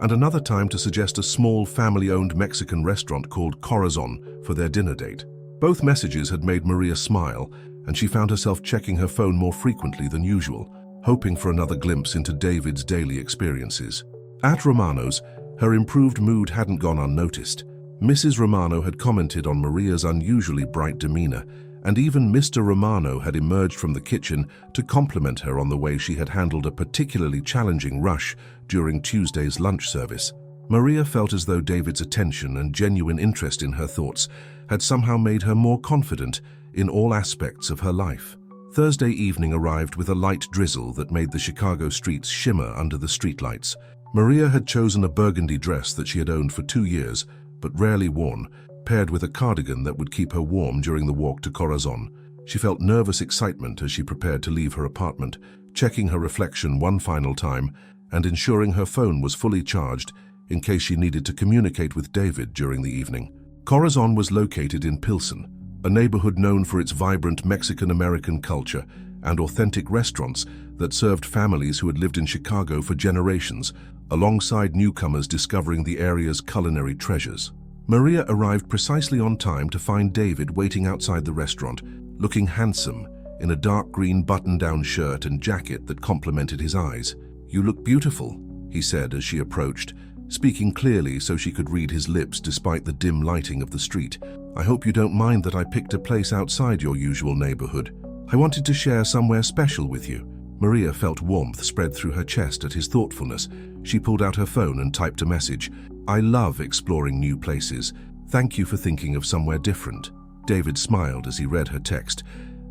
and another time to suggest a small family-owned Mexican restaurant called Corazon for their dinner date. Both messages had made Maria smile, and she found herself checking her phone more frequently than usual, hoping for another glimpse into David's daily experiences. At Romano's, her improved mood hadn't gone unnoticed. Mrs. Romano had commented on Maria's unusually bright demeanor, and even Mr. Romano had emerged from the kitchen to compliment her on the way she had handled a particularly challenging rush during Tuesday's lunch service. Maria felt as though David's attention and genuine interest in her thoughts had somehow made her more confident in all aspects of her life. Thursday evening arrived with a light drizzle that made the Chicago streets shimmer under the streetlights. Maria had chosen a burgundy dress that she had owned for 2 years, but rarely worn, paired with a cardigan that would keep her warm during the walk to Corazon. She felt nervous excitement as she prepared to leave her apartment, checking her reflection one final time and ensuring her phone was fully charged in case she needed to communicate with David during the evening. Corazon was located in Pilsen, a neighborhood known for its vibrant Mexican-American culture and authentic restaurants that served families who had lived in Chicago for generations, alongside newcomers discovering the area's culinary treasures. Maria arrived precisely on time to find David waiting outside the restaurant, looking handsome in a dark green button-down shirt and jacket that complemented his eyes. "You look beautiful," he said as she approached, speaking clearly so she could read his lips despite the dim lighting of the street. "I hope you don't mind that I picked a place outside your usual neighborhood. I wanted to share somewhere special with you." Maria felt warmth spread through her chest at his thoughtfulness. She pulled out her phone and typed a message. "I love exploring new places. Thank you for thinking of somewhere different." David smiled as he read her text,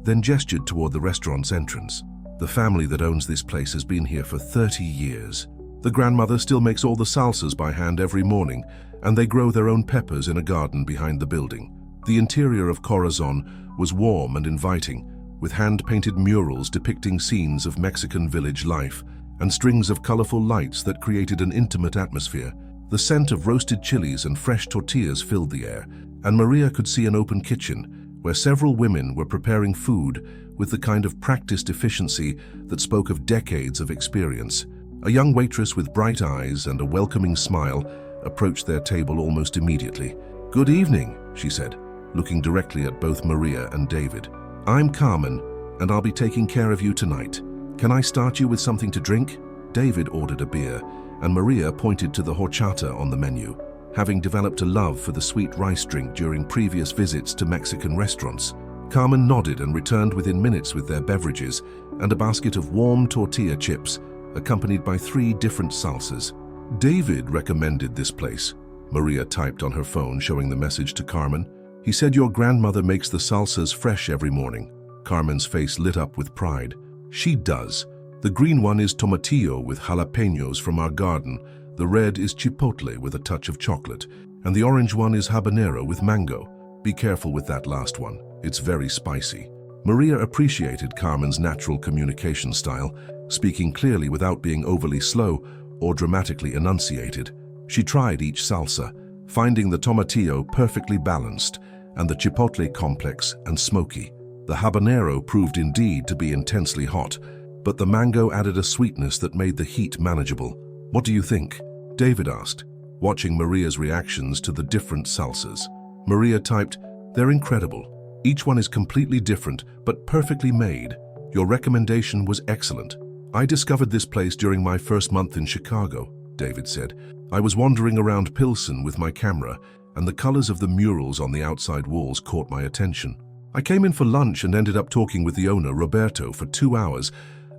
then gestured toward the restaurant's entrance. "The family that owns this place has been here for 30 years. The grandmother still makes all the salsas by hand every morning, and they grow their own peppers in a garden behind the building." The interior of Corazon was warm and inviting, with hand-painted murals depicting scenes of Mexican village life and strings of colorful lights that created an intimate atmosphere. The scent of roasted chilies and fresh tortillas filled the air, and Maria could see an open kitchen where several women were preparing food with the kind of practiced efficiency that spoke of decades of experience. A young waitress with bright eyes and a welcoming smile approached their table almost immediately. "Good evening," she said, looking directly at both Maria and David. "I'm Carmen, and I'll be taking care of you tonight. Can I start you with something to drink?" David ordered a beer, and Maria pointed to the horchata on the menu, having developed a love for the sweet rice drink during previous visits to Mexican restaurants. Carmen nodded and returned within minutes with their beverages and a basket of warm tortilla chips, accompanied by 3 different salsas. "David recommended this place," Maria typed on her phone, showing the message to Carmen. "He said your grandmother makes the salsas fresh every morning." Carmen's face lit up with pride. "She does. The green one is tomatillo with jalapenos from our garden, the red is chipotle with a touch of chocolate, and the orange one is habanero with mango. Be careful with that last one, it's very spicy." Maria appreciated Carmen's natural communication style, speaking clearly without being overly slow or dramatically enunciated. She tried each salsa, finding the tomatillo perfectly balanced and the chipotle complex and smoky. The habanero proved indeed to be intensely hot, but the mango added a sweetness that made the heat manageable. "What do you think?" David asked, watching Maria's reactions to the different salsas. Maria typed, "They're incredible. Each one is completely different, but perfectly made. Your recommendation was excellent. I discovered this place during my first month in Chicago," David said. "I was wandering around Pilsen with my camera, and the colors of the murals on the outside walls caught my attention. I came in for lunch and ended up talking with the owner, Roberto, for 2 hours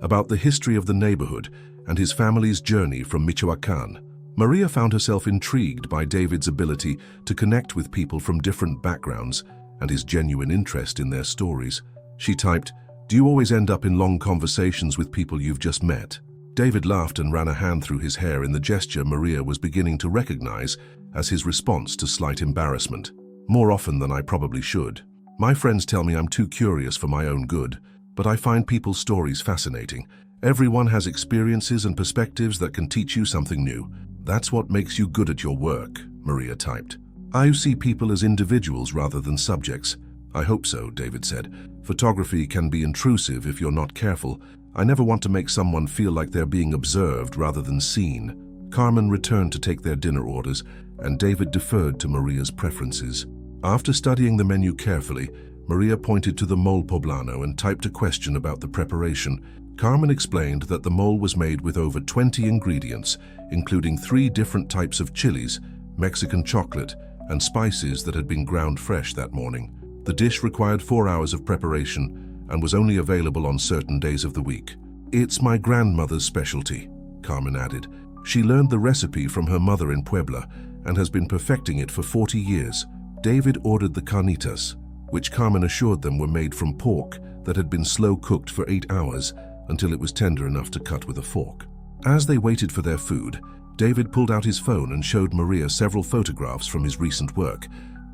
about the history of the neighborhood and his family's journey from Michoacan." Maria found herself intrigued by David's ability to connect with people from different backgrounds and his genuine interest in their stories. She typed, "Do you always end up in long conversations with people you've just met?" David laughed and ran a hand through his hair in the gesture Maria was beginning to recognize as his response to slight embarrassment. "More often than I probably should. My friends tell me I'm too curious for my own good, but I find people's stories fascinating. Everyone has experiences and perspectives that can teach you something new. That's what makes you good at your work," Maria typed. "I see people as individuals rather than subjects." "I hope so," David said. "Photography can be intrusive if you're not careful. I never want to make someone feel like they're being observed rather than seen." Carmen returned to take their dinner orders, and David deferred to Maria's preferences. After studying the menu carefully, Maria pointed to the mole poblano and typed a question about the preparation. Carmen explained that the mole was made with over 20 ingredients, including 3 different types of chilies, Mexican chocolate, and spices that had been ground fresh that morning. The dish required 4 hours of preparation and was only available on certain days of the week. "It's my grandmother's specialty," Carmen added. "She learned the recipe from her mother in Puebla and has been perfecting it for 40 years. David ordered the carnitas, which Carmen assured them were made from pork that had been slow-cooked for 8 hours until it was tender enough to cut with a fork. As they waited for their food, David pulled out his phone and showed Maria several photographs from his recent work.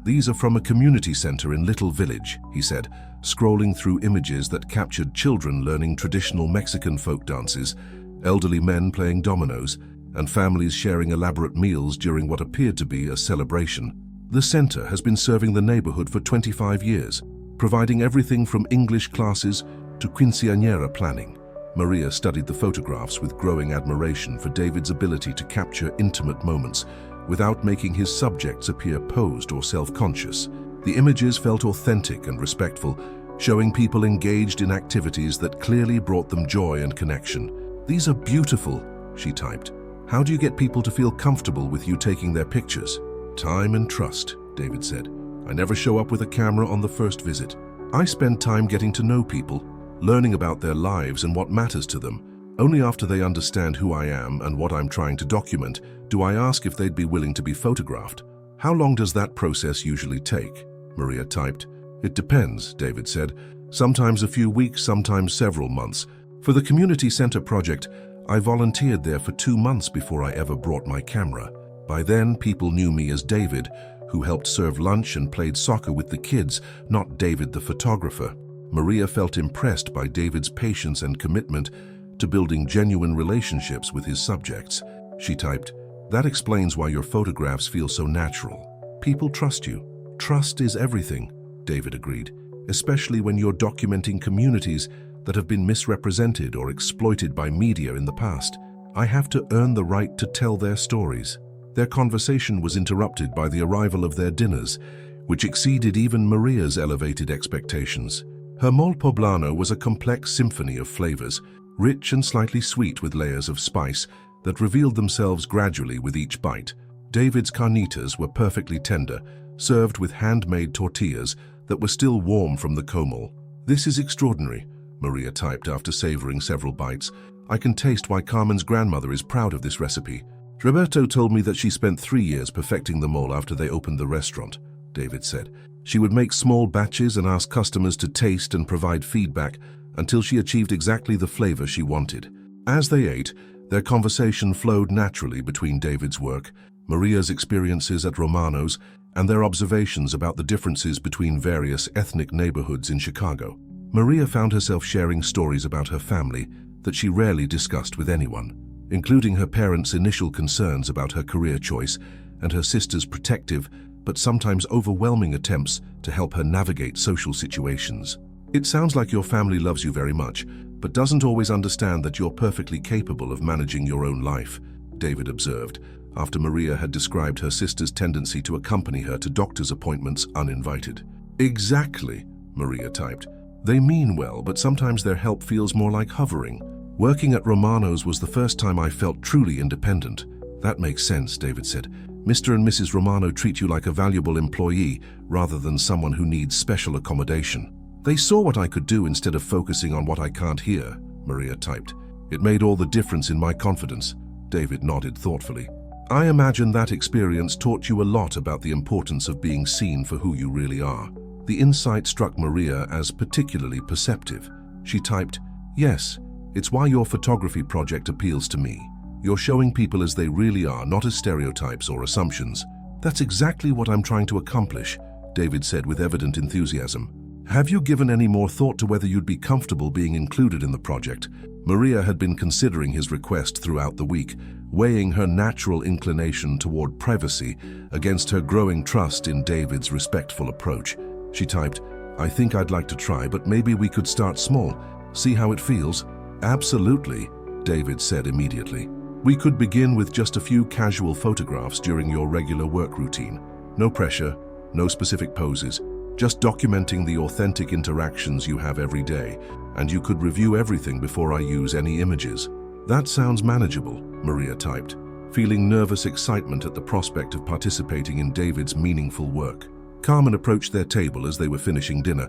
"These are from a community center in Little Village," he said, scrolling through images that captured children learning traditional Mexican folk dances, elderly men playing dominoes, and families sharing elaborate meals during what appeared to be a celebration. The center has been serving the neighborhood for 25 years, providing everything from English classes to quinceañera planning. Maria studied the photographs with growing admiration for David's ability to capture intimate moments without making his subjects appear posed or self-conscious. The images felt authentic and respectful, showing people engaged in activities that clearly brought them joy and connection. "These are beautiful," she typed. "How do you get people to feel comfortable with you taking their pictures?" "Time and trust," David said. "I never show up with a camera on the first visit. I spend time getting to know people, learning about their lives and what matters to them. Only after they understand who I am and what I'm trying to document do I ask if they'd be willing to be photographed." "How long does that process usually take?" Maria typed. "It depends," David said. "Sometimes a few weeks, sometimes several months. For the community center project, I volunteered there for 2 months before I ever brought my camera. By then, people knew me as David, who helped serve lunch and played soccer with the kids, not David the photographer." Maria felt impressed by David's patience and commitment to building genuine relationships with his subjects. She typed, "That explains why your photographs feel so natural. People trust you." "Trust is everything," David agreed, "especially when you're documenting communities that have been misrepresented or exploited by media in the past. I have to earn the right to tell their stories." Their conversation was interrupted by the arrival of their dinners, which exceeded even Maria's elevated expectations. Her mole poblano was a complex symphony of flavors, rich and slightly sweet with layers of spice that revealed themselves gradually with each bite. David's carnitas were perfectly tender, served with handmade tortillas that were still warm from the comal. "This is extraordinary," Maria typed after savoring several bites. "I can taste why Carmen's grandmother is proud of this recipe." "Roberto told me that she spent 3 years perfecting the mole after they opened the restaurant," David said. "She would make small batches and ask customers to taste and provide feedback until she achieved exactly the flavor she wanted." As they ate, their conversation flowed naturally between David's work, Maria's experiences at Romano's, and their observations about the differences between various ethnic neighborhoods in Chicago. Maria found herself sharing stories about her family that she rarely discussed with anyone. including her parents' initial concerns about her career choice and her sister's protective but sometimes overwhelming attempts to help her navigate social situations. It sounds like your family loves you very much, but doesn't always understand that you're perfectly capable of managing your own life, David observed, after Maria had described her sister's tendency to accompany her to doctor's appointments uninvited. Exactly, Maria typed. They mean well, but sometimes their help feels more like hovering. Working at Romano's was the first time I felt truly independent. That makes sense, David said. Mr. and Mrs. Romano treat you like a valuable employee rather than someone who needs special accommodation. They saw what I could do instead of focusing on what I can't hear, Maria typed. It made all the difference in my confidence. David nodded thoughtfully. I imagine that experience taught you a lot about the importance of being seen for who you really are. The insight struck Maria as particularly perceptive. She typed, "Yes, it's why your photography project appeals to me. You're showing people as they really are, not as stereotypes or assumptions." "That's exactly what I'm trying to accomplish," David said with evident enthusiasm. "Have you given any more thought to whether you'd be comfortable being included in the project?" Maria had been considering his request throughout the week, weighing her natural inclination toward privacy against her growing trust in David's respectful approach. She typed, "I think I'd like to try, but maybe we could start small, see how it feels." "Absolutely," David said immediately. "We could begin with just a few casual photographs during your regular work routine. No pressure, no specific poses, just documenting the authentic interactions you have every day, and you could review everything before I use any images." "That sounds manageable," Maria typed, feeling nervous excitement at the prospect of participating in David's meaningful work. Carmen approached their table as they were finishing dinner,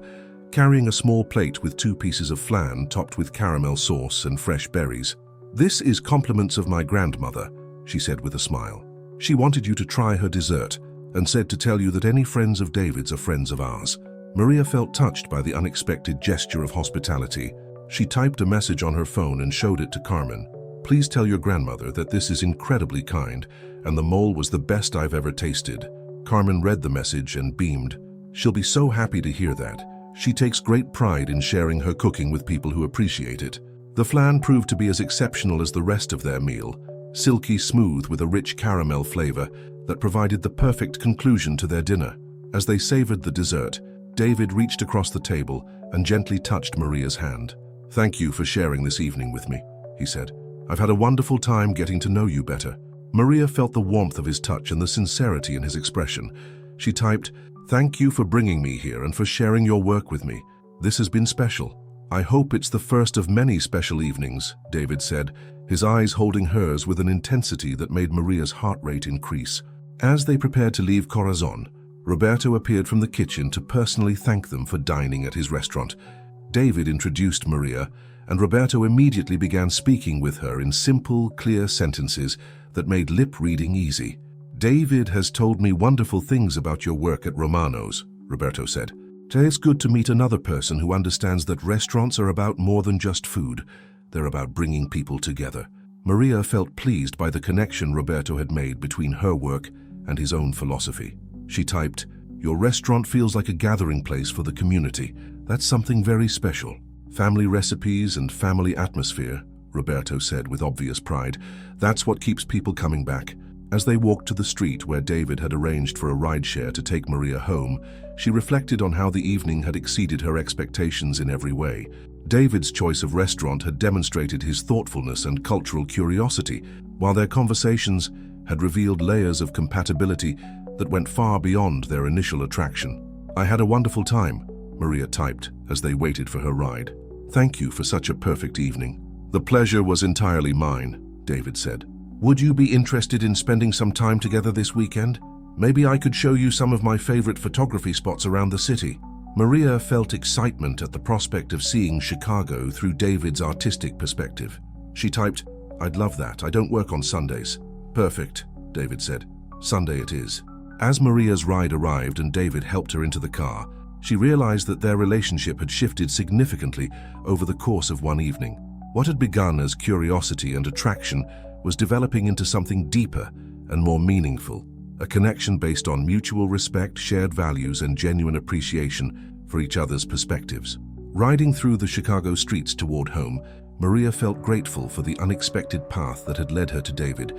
carrying a small plate with 2 pieces of flan topped with caramel sauce and fresh berries. "This is compliments of my grandmother," she said with a smile. "She wanted you to try her dessert and said to tell you that any friends of David's are friends of ours." Maria felt touched by the unexpected gesture of hospitality. She typed a message on her phone and showed it to Carmen. "Please tell your grandmother that this is incredibly kind, and the mole was the best I've ever tasted." Carmen read the message and beamed. "She'll be so happy to hear that. She takes great pride in sharing her cooking with people who appreciate it." The flan proved to be as exceptional as the rest of their meal, silky smooth with a rich caramel flavor that provided the perfect conclusion to their dinner. As they savored the dessert, David reached across the table and gently touched Maria's hand. "Thank you for sharing this evening with me," he said. "I've had a wonderful time getting to know you better." Maria felt the warmth of his touch and the sincerity in his expression. She typed, "Thank you for bringing me here and for sharing your work with me. This has been special." "I hope it's the first of many special evenings," David said, his eyes holding hers with an intensity that made Maria's heart rate increase. As they prepared to leave Corazon, Roberto appeared from the kitchen to personally thank them for dining at his restaurant. David introduced Maria, and Roberto immediately began speaking with her in simple, clear sentences that made lip-reading easy. "David has told me wonderful things about your work at Romano's," Roberto said. "It's good to meet another person who understands that restaurants are about more than just food. They're about bringing people together." Maria felt pleased by the connection Roberto had made between her work and his own philosophy. She typed, "Your restaurant feels like a gathering place for the community. That's something very special." "Family recipes and family atmosphere," Roberto said with obvious pride. "That's what keeps people coming back." As they walked to the street where David had arranged for a rideshare to take Maria home, she reflected on how the evening had exceeded her expectations in every way. David's choice of restaurant had demonstrated his thoughtfulness and cultural curiosity, while their conversations had revealed layers of compatibility that went far beyond their initial attraction. "I had a wonderful time," Maria typed as they waited for her ride. "Thank you for such a perfect evening." "The pleasure was entirely mine," David said. "Would you be interested in spending some time together this weekend? Maybe I could show you some of my favorite photography spots around the city." Maria felt excitement at the prospect of seeing Chicago through David's artistic perspective. She typed, "I'd love that. I don't work on Sundays." "Perfect," David said. "Sunday it is." As Maria's ride arrived and David helped her into the car, she realized that their relationship had shifted significantly over the course of one evening. What had begun as curiosity and attraction was developing into something deeper and more meaningful, a connection based on mutual respect, shared values, and genuine appreciation for each other's perspectives. Riding through the Chicago streets toward home, Maria felt grateful for the unexpected path that had led her to David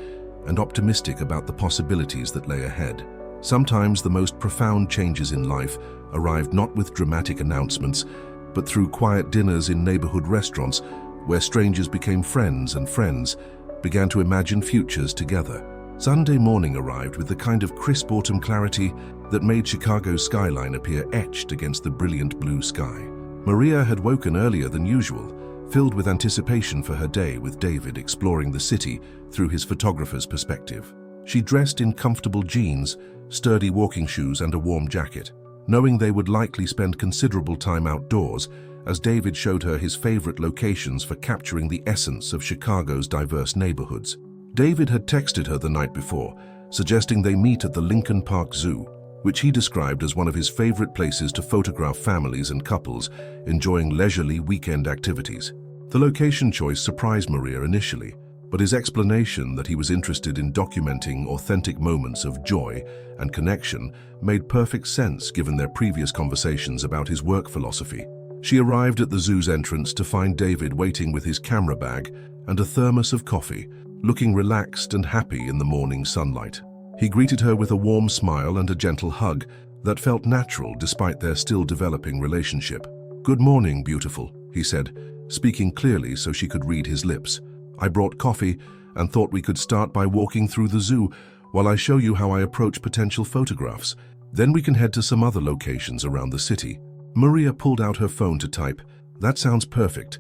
and optimistic about the possibilities that lay ahead. Sometimes the most profound changes in life arrived not with dramatic announcements, but through quiet dinners in neighborhood restaurants where strangers became friends and friends began to imagine futures together. Sunday morning arrived with the kind of crisp autumn clarity that made Chicago's skyline appear etched against the brilliant blue sky. Maria had woken earlier than usual, filled with anticipation for her day with David exploring the city through his photographer's perspective. She dressed in comfortable jeans, sturdy walking shoes, and a warm jacket, knowing they would likely spend considerable time outdoors as David showed her his favorite locations for capturing the essence of Chicago's diverse neighborhoods. David had texted her the night before, suggesting they meet at the Lincoln Park Zoo, which he described as one of his favorite places to photograph families and couples enjoying leisurely weekend activities. The location choice surprised Maria initially, but his explanation that he was interested in documenting authentic moments of joy and connection made perfect sense given their previous conversations about his work philosophy. She arrived at the zoo's entrance to find David waiting with his camera bag and a thermos of coffee, looking relaxed and happy in the morning sunlight. He greeted her with a warm smile and a gentle hug that felt natural despite their still developing relationship. "Good morning, beautiful," he said, speaking clearly so she could read his lips. "I brought coffee and thought we could start by walking through the zoo while I show you how I approach potential photographs. Then we can head to some other locations around the city." Maria pulled out her phone to type, "That sounds perfect.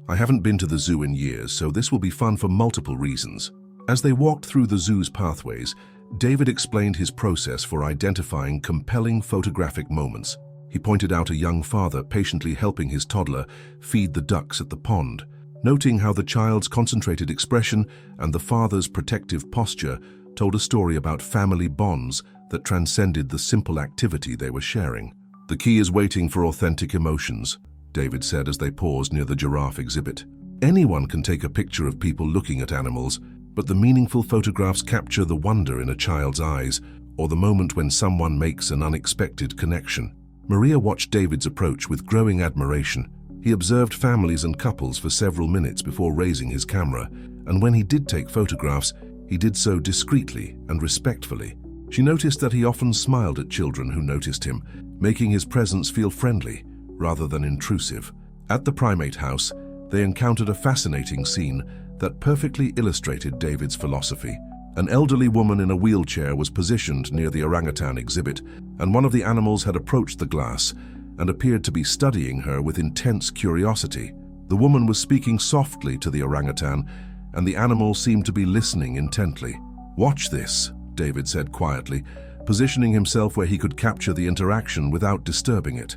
I haven't been to the zoo in years, so this will be fun for multiple reasons." As they walked through the zoo's pathways, David explained his process for identifying compelling photographic moments. He pointed out a young father patiently helping his toddler feed the ducks at the pond, noting how the child's concentrated expression and the father's protective posture told a story about family bonds that transcended the simple activity they were sharing. "The key is waiting for authentic emotions," David said as they paused near the giraffe exhibit. "Anyone can take a picture of people looking at animals, but the meaningful photographs capture the wonder in a child's eyes or the moment when someone makes an unexpected connection." Maria watched David's approach with growing admiration. He observed families and couples for several minutes before raising his camera, and when he did take photographs, he did so discreetly and respectfully. She noticed that he often smiled at children who noticed him, making his presence feel friendly rather than intrusive. At the primate house, they encountered a fascinating scene that perfectly illustrated David's philosophy. An elderly woman in a wheelchair was positioned near the orangutan exhibit, and one of the animals had approached the glass and appeared to be studying her with intense curiosity. The woman was speaking softly to the orangutan, and the animal seemed to be listening intently. "Watch this," David said quietly, positioning himself where he could capture the interaction without disturbing it.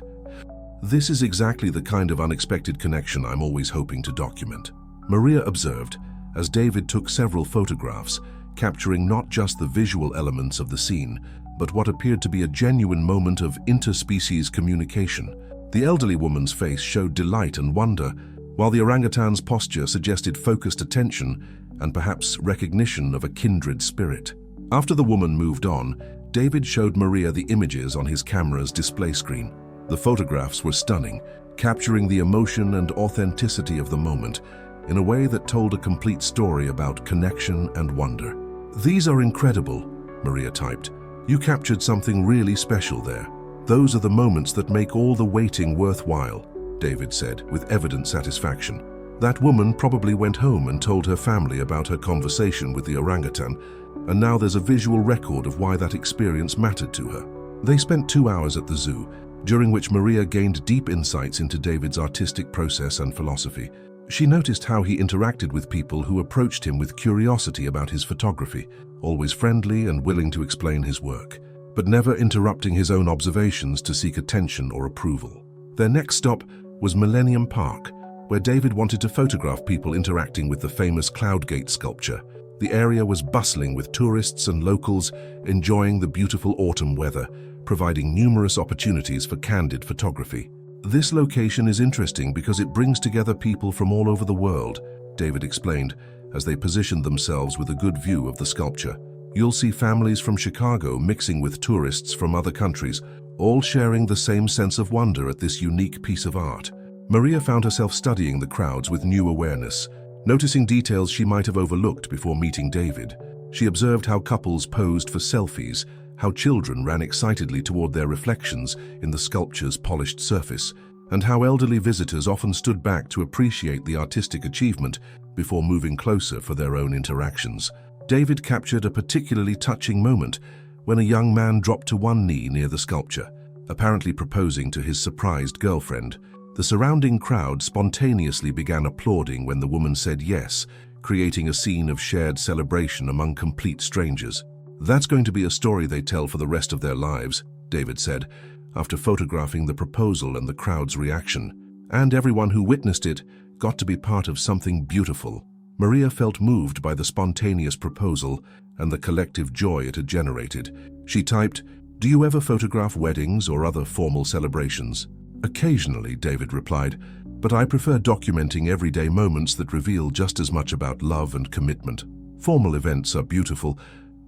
"This is exactly the kind of unexpected connection I'm always hoping to document," Maria observed as David took several photographs, capturing not just the visual elements of the scene, but what appeared to be a genuine moment of interspecies communication. The elderly woman's face showed delight and wonder, while the orangutan's posture suggested focused attention and perhaps recognition of a kindred spirit. After the woman moved on, David showed Maria the images on his camera's display screen. The photographs were stunning, capturing the emotion and authenticity of the moment in a way that told a complete story about connection and wonder. "These are incredible," Maria typed. "You captured something really special there. Those are the moments that make all the waiting worthwhile," David said with evident satisfaction. That woman probably went home and told her family about her conversation with the orangutan, and now there's a visual record of why that experience mattered to her. They spent 2 hours at the zoo, during which Maria gained deep insights into David's artistic process and philosophy. She noticed how he interacted with people who approached him with curiosity about his photography, always friendly and willing to explain his work, but never interrupting his own observations to seek attention or approval. Their next stop was Millennium Park, where David wanted to photograph people interacting with the famous Cloudgate sculpture. The area was bustling with tourists and locals enjoying the beautiful autumn weather, providing numerous opportunities for candid photography. "This location is interesting because it brings together people from all over the world," David explained as they positioned themselves with a good view of the sculpture. "You'll see families from Chicago mixing with tourists from other countries, all sharing the same sense of wonder at this unique piece of art." Maria found herself studying the crowds with new awareness, noticing details she might have overlooked before meeting David. She observed how couples posed for selfies, how children ran excitedly toward their reflections in the sculpture's polished surface, and how elderly visitors often stood back to appreciate the artistic achievement before moving closer for their own interactions. David captured a particularly touching moment when a young man dropped to one knee near the sculpture, apparently proposing to his surprised girlfriend. The surrounding crowd spontaneously began applauding when the woman said yes, creating a scene of shared celebration among complete strangers. "That's going to be a story they tell for the rest of their lives," David said, after photographing the proposal and the crowd's reaction. And everyone who witnessed it got to be part of something beautiful. Maria felt moved by the spontaneous proposal and the collective joy it had generated. She typed, "Do you ever photograph weddings or other formal celebrations?" "Occasionally," David replied, "but I prefer documenting everyday moments that reveal just as much about love and commitment. Formal events are beautiful,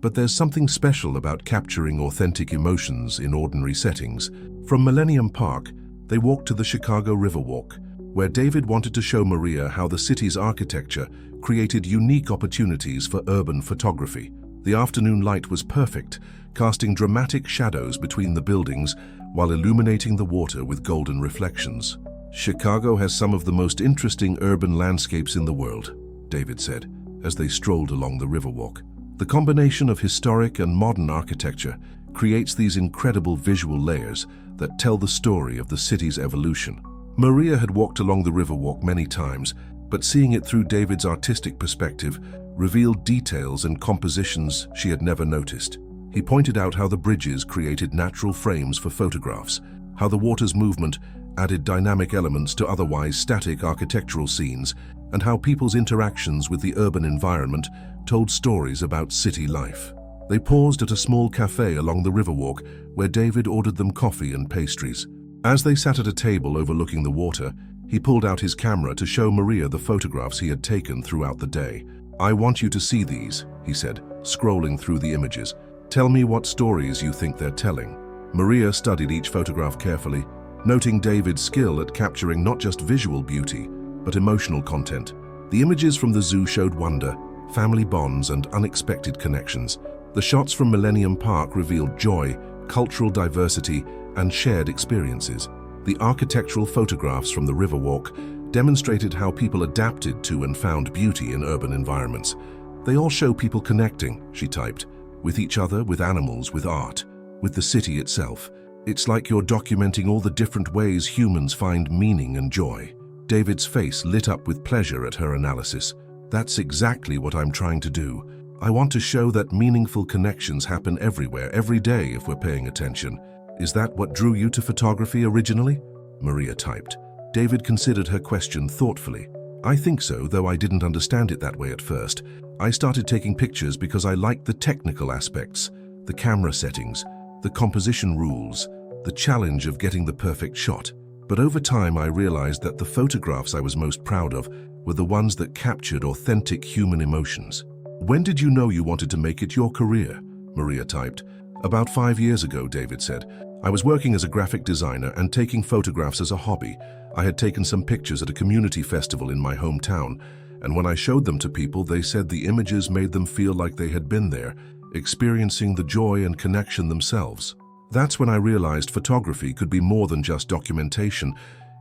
but there's something special about capturing authentic emotions in ordinary settings." From Millennium Park, they walked to the Chicago Riverwalk, where David wanted to show Maria how the city's architecture created unique opportunities for urban photography. The afternoon light was perfect, casting dramatic shadows between the buildings while illuminating the water with golden reflections. "Chicago has some of the most interesting urban landscapes in the world," David said, as they strolled along the Riverwalk. "The combination of historic and modern architecture creates these incredible visual layers that tell the story of the city's evolution." Maria had walked along the Riverwalk many times, but seeing it through David's artistic perspective revealed details and compositions she had never noticed. He pointed out how the bridges created natural frames for photographs, how the water's movement added dynamic elements to otherwise static architectural scenes, and how people's interactions with the urban environment told stories about city life. They paused at a small cafe along the Riverwalk where David ordered them coffee and pastries. As they sat at a table overlooking the water, he pulled out his camera to show Maria the photographs he had taken throughout the day. "I want you to see these," he said, scrolling through the images. "Tell me what stories you think they're telling." Maria studied each photograph carefully, noting David's skill at capturing not just visual beauty, but emotional content. The images from the zoo showed wonder, family bonds, and unexpected connections. The shots from Millennium Park revealed joy, cultural diversity, and shared experiences. The architectural photographs from the Riverwalk demonstrated how people adapted to and found beauty in urban environments. "They all show people connecting," she typed, "with each other, with animals, with art, with the city itself. It's like you're documenting all the different ways humans find meaning and joy." David's face lit up with pleasure at her analysis. "That's exactly what I'm trying to do. I want to show that meaningful connections happen everywhere, every day if we're paying attention. Is that what drew you to photography originally?" Maria typed. David considered her question thoughtfully. "I think so, though I didn't understand it that way at first. I started taking pictures because I liked the technical aspects, the camera settings, the composition rules, the challenge of getting the perfect shot. But over time I realized that the photographs I was most proud of were the ones that captured authentic human emotions." "When did you know you wanted to make it your career?" Maria typed. "About 5 years ago," David said. "I was working as a graphic designer and taking photographs as a hobby. I had taken some pictures at a community festival in my hometown, and when I showed them to people, they said the images made them feel like they had been there, experiencing the joy and connection themselves. That's when I realized photography could be more than just documentation.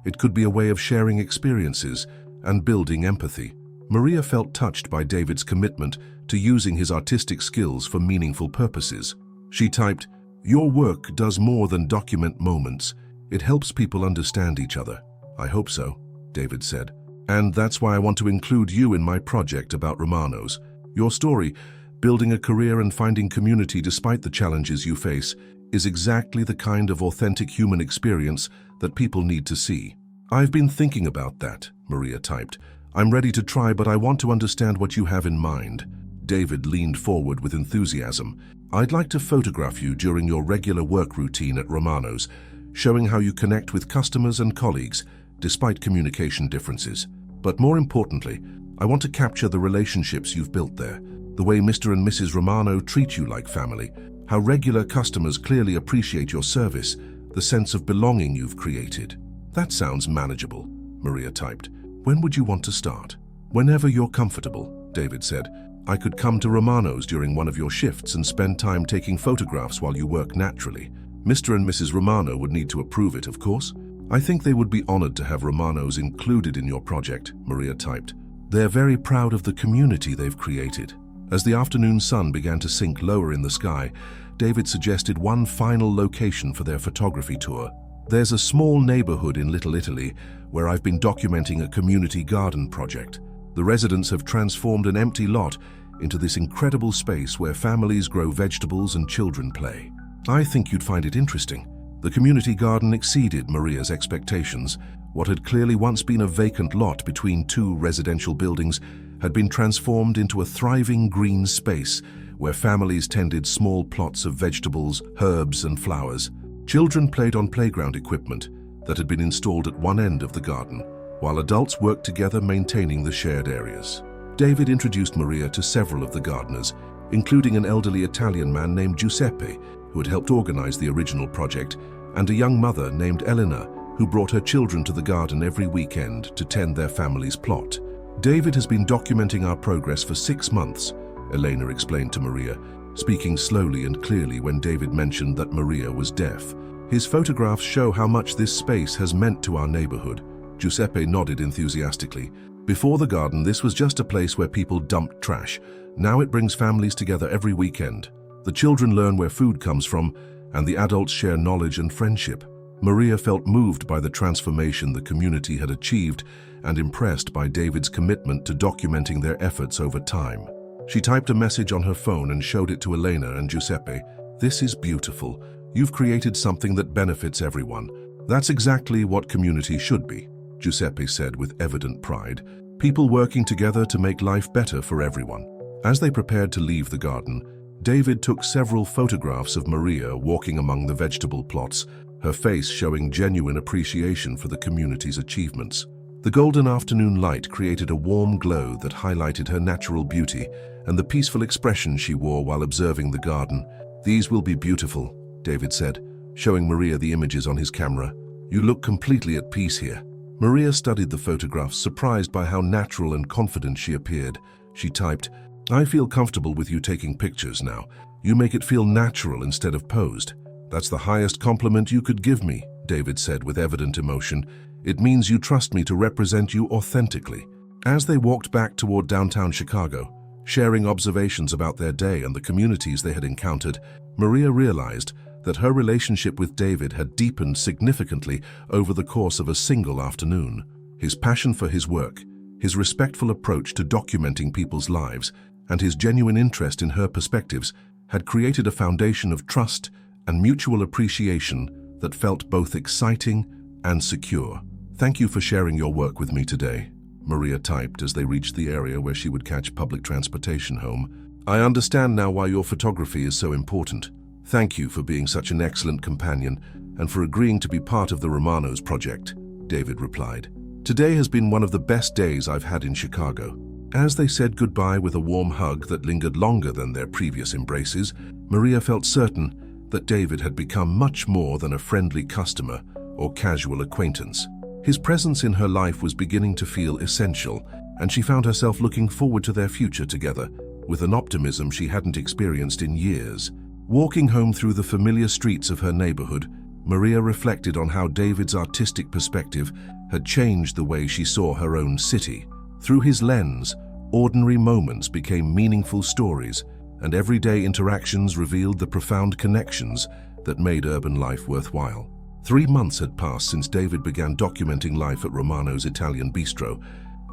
It could be a way of sharing experiences and building empathy." Maria felt touched by David's commitment to using his artistic skills for meaningful purposes. She typed, "Your work does more than document moments. It helps people understand each other." "I hope so," David said. "And that's why I want to include you in my project about Romanos. Your story, building a career and finding community despite the challenges you face, is exactly the kind of authentic human experience that people need to see." "I've been thinking about that," Maria typed. "I'm ready to try, but I want to understand what you have in mind." David leaned forward with enthusiasm. "I'd like to photograph you during your regular work routine at Romanos, showing how you connect with customers and colleagues, despite communication differences. But more importantly, I want to capture the relationships you've built there, the way Mr. and Mrs. Romano treat you like family, how regular customers clearly appreciate your service, the sense of belonging you've created." "That sounds manageable," Maria typed. "When would you want to start?" "Whenever you're comfortable," David said. "I could come to Romano's during one of your shifts and spend time taking photographs while you work naturally. Mr. and Mrs. Romano would need to approve it, of course." "I think they would be honored to have Romano's included in your project," Maria typed. "They're very proud of the community they've created." As the afternoon sun began to sink lower in the sky, David suggested one final location for their photography tour. "There's a small neighborhood in Little Italy where I've been documenting a community garden project. The residents have transformed an empty lot into this incredible space where families grow vegetables and children play. I think you'd find it interesting." The community garden exceeded Maria's expectations. What had clearly once been a vacant lot between two residential buildings had been transformed into a thriving green space where families tended small plots of vegetables, herbs, and flowers. Children played on playground equipment that had been installed at one end of the garden, while adults worked together maintaining the shared areas. David introduced Maria to several of the gardeners, including an elderly Italian man named Giuseppe, who had helped organize the original project, and a young mother named Elena, who brought her children to the garden every weekend to tend their family's plot. "David has been documenting our progress for 6 months, Elena explained to Maria, speaking slowly and clearly when David mentioned that Maria was deaf. "His photographs show how much this space has meant to our neighborhood." Giuseppe nodded enthusiastically. "Before the garden, this was just a place where people dumped trash. Now it brings families together every weekend. The children learn where food comes from, and the adults share knowledge and friendship." Maria felt moved by the transformation the community had achieved and impressed by David's commitment to documenting their efforts over time. She typed a message on her phone and showed it to Elena and Giuseppe. "This is beautiful. You've created something that benefits everyone. That's exactly what community should be," Giuseppe said with evident pride. "People working together to make life better for everyone." As they prepared to leave the garden, David took several photographs of Maria walking among the vegetable plots, her face showing genuine appreciation for the community's achievements. The golden afternoon light created a warm glow that highlighted her natural beauty and the peaceful expression she wore while observing the garden. "These will be beautiful," David said, showing Maria the images on his camera. "You look completely at peace here." Maria studied the photographs, surprised by how natural and confident she appeared. She typed, "I feel comfortable with you taking pictures now. You make it feel natural instead of posed." "That's the highest compliment you could give me," David said with evident emotion. "It means you trust me to represent you authentically." As they walked back toward downtown Chicago, sharing observations about their day and the communities they had encountered, Maria realized that her relationship with David had deepened significantly over the course of a single afternoon. His passion for his work, his respectful approach to documenting people's lives, and his genuine interest in her perspectives had created a foundation of trust and mutual appreciation that felt both exciting and secure. "Thank you for sharing your work with me today," Maria typed as they reached the area where she would catch public transportation home. "I understand now why your photography is so important. Thank you for being such an excellent companion and for agreeing to be part of the Romano's project," David replied. "Today has been one of the best days I've had in Chicago." As they said goodbye with a warm hug that lingered longer than their previous embraces, Maria felt certain that David had become much more than a friendly customer or casual acquaintance. His presence in her life was beginning to feel essential, and she found herself looking forward to their future together with an optimism she hadn't experienced in years. Walking home through the familiar streets of her neighborhood, Maria reflected on how David's artistic perspective had changed the way she saw her own city. Through his lens, ordinary moments became meaningful stories, and everyday interactions revealed the profound connections that made urban life worthwhile. 3 months had passed since David began documenting life at Romano's Italian bistro,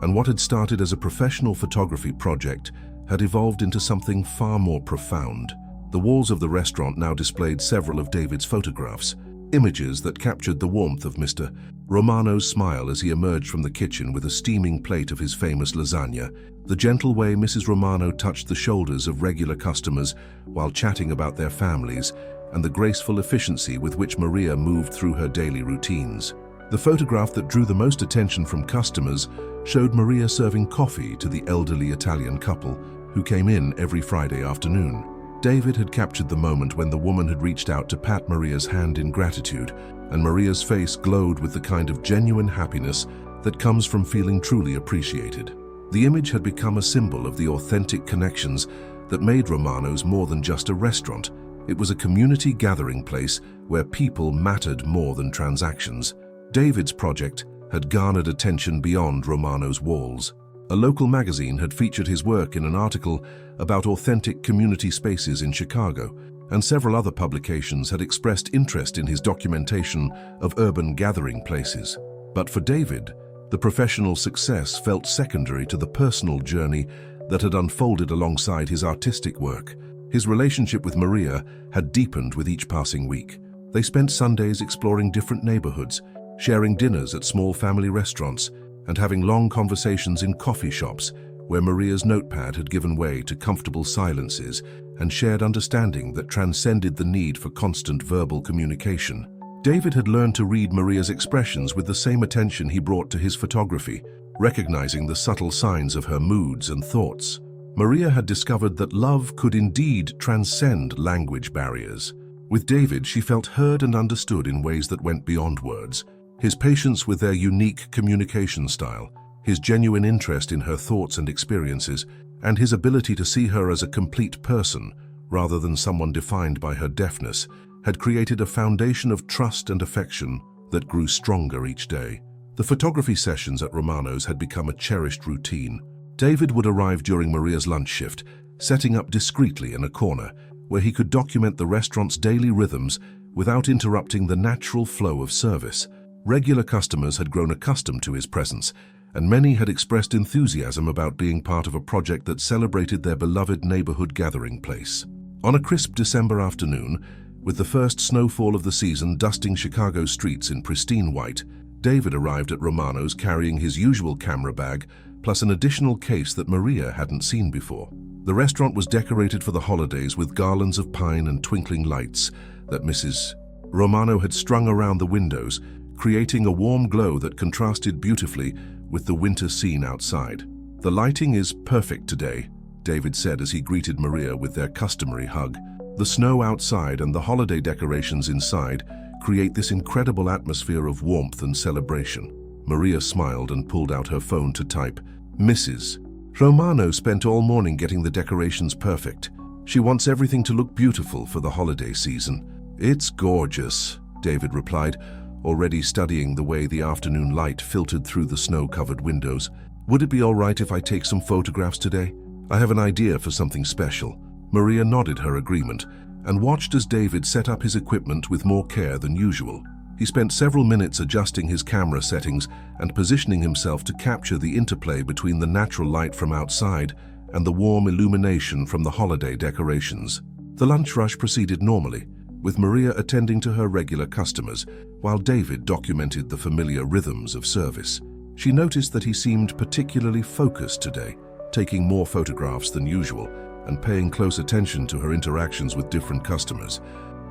and what had started as a professional photography project had evolved into something far more profound. The walls of the restaurant now displayed several of David's photographs, images that captured the warmth of Mr. Romano's smile as he emerged from the kitchen with a steaming plate of his famous lasagna, the gentle way Mrs. Romano touched the shoulders of regular customers while chatting about their families, and the graceful efficiency with which Maria moved through her daily routines. The photograph that drew the most attention from customers showed Maria serving coffee to the elderly Italian couple who came in every Friday afternoon. David had captured the moment when the woman had reached out to pat Maria's hand in gratitude, and Maria's face glowed with the kind of genuine happiness that comes from feeling truly appreciated. The image had become a symbol of the authentic connections that made Romano's more than just a restaurant. It was a community gathering place where people mattered more than transactions. David's project had garnered attention beyond Romano's walls. A local magazine had featured his work in an article about authentic community spaces in Chicago, and several other publications had expressed interest in his documentation of urban gathering places. But for David, the professional success felt secondary to the personal journey that had unfolded alongside his artistic work. His relationship with Maria had deepened with each passing week. They spent Sundays exploring different neighborhoods, sharing dinners at small family restaurants, and having long conversations in coffee shops where Maria's notepad had given way to comfortable silences and shared understanding that transcended the need for constant verbal communication. David had learned to read Maria's expressions with the same attention he brought to his photography, recognizing the subtle signs of her moods and thoughts. Maria had discovered that love could indeed transcend language barriers. With David, she felt heard and understood in ways that went beyond words. His patience with their unique communication style, his genuine interest in her thoughts and experiences, and his ability to see her as a complete person rather than someone defined by her deafness, had created a foundation of trust and affection that grew stronger each day. The photography sessions at Romano's had become a cherished routine. David would arrive during Maria's lunch shift, setting up discreetly in a corner where he could document the restaurant's daily rhythms without interrupting the natural flow of service. Regular customers had grown accustomed to his presence, and many had expressed enthusiasm about being part of a project that celebrated their beloved neighborhood gathering place. On a crisp December afternoon, with the first snowfall of the season dusting Chicago streets in pristine white, David arrived at Romano's carrying his usual camera bag, plus an additional case that Maria hadn't seen before. The restaurant was decorated for the holidays with garlands of pine and twinkling lights that Mrs. Romano had strung around the windows, creating a warm glow that contrasted beautifully with the winter scene outside. "The lighting is perfect today," David said as he greeted Maria with their customary hug. "The snow outside and the holiday decorations inside create this incredible atmosphere of warmth and celebration." Maria smiled and pulled out her phone to type, "Mrs. Romano spent all morning getting the decorations perfect. She wants everything to look beautiful for the holiday season." "It's gorgeous," David replied, already studying the way the afternoon light filtered through the snow-covered windows. "Would it be all right if I take some photographs today? I have an idea for something special." Maria nodded her agreement and watched as David set up his equipment with more care than usual. He spent several minutes adjusting his camera settings and positioning himself to capture the interplay between the natural light from outside and the warm illumination from the holiday decorations. The lunch rush proceeded normally, with Maria attending to her regular customers, while David documented the familiar rhythms of service. She noticed that he seemed particularly focused today, taking more photographs than usual and paying close attention to her interactions with different customers.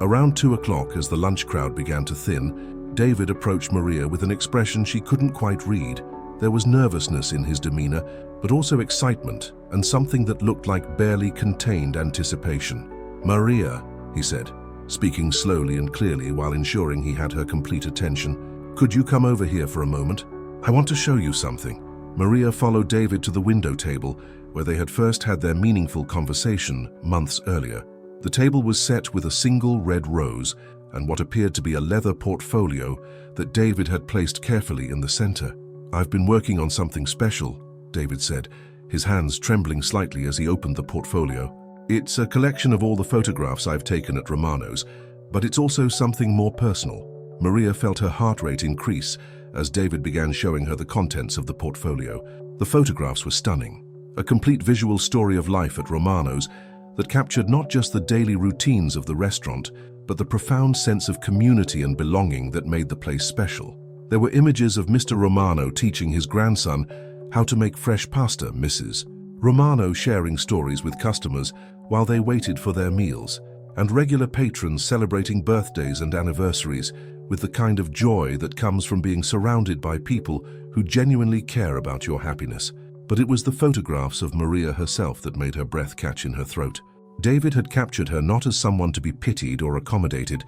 Around 2 o'clock, as the lunch crowd began to thin, David approached Maria with an expression she couldn't quite read. There was nervousness in his demeanor, but also excitement and something that looked like barely contained anticipation. "Maria," he said, speaking slowly and clearly while ensuring he had her complete attention, "could you come over here for a moment? I want to show you something." Maria followed David to the window table, where they had first had their meaningful conversation months earlier. The table was set with a single red rose and what appeared to be a leather portfolio that David had placed carefully in the center. "I've been working on something special," David said, his hands trembling slightly as he opened the portfolio. "It's a collection of all the photographs I've taken at Romano's, but it's also something more personal." Maria felt her heart rate increase as David began showing her the contents of the portfolio. The photographs were stunning, a complete visual story of life at Romano's that captured not just the daily routines of the restaurant, but the profound sense of community and belonging that made the place special. There were images of Mr. Romano teaching his grandson how to make fresh pasta, Mrs. Romano sharing stories with customers while they waited for their meals, and regular patrons celebrating birthdays and anniversaries with the kind of joy that comes from being surrounded by people who genuinely care about your happiness. But it was the photographs of Maria herself that made her breath catch in her throat. David had captured her not as someone to be pitied or accommodated,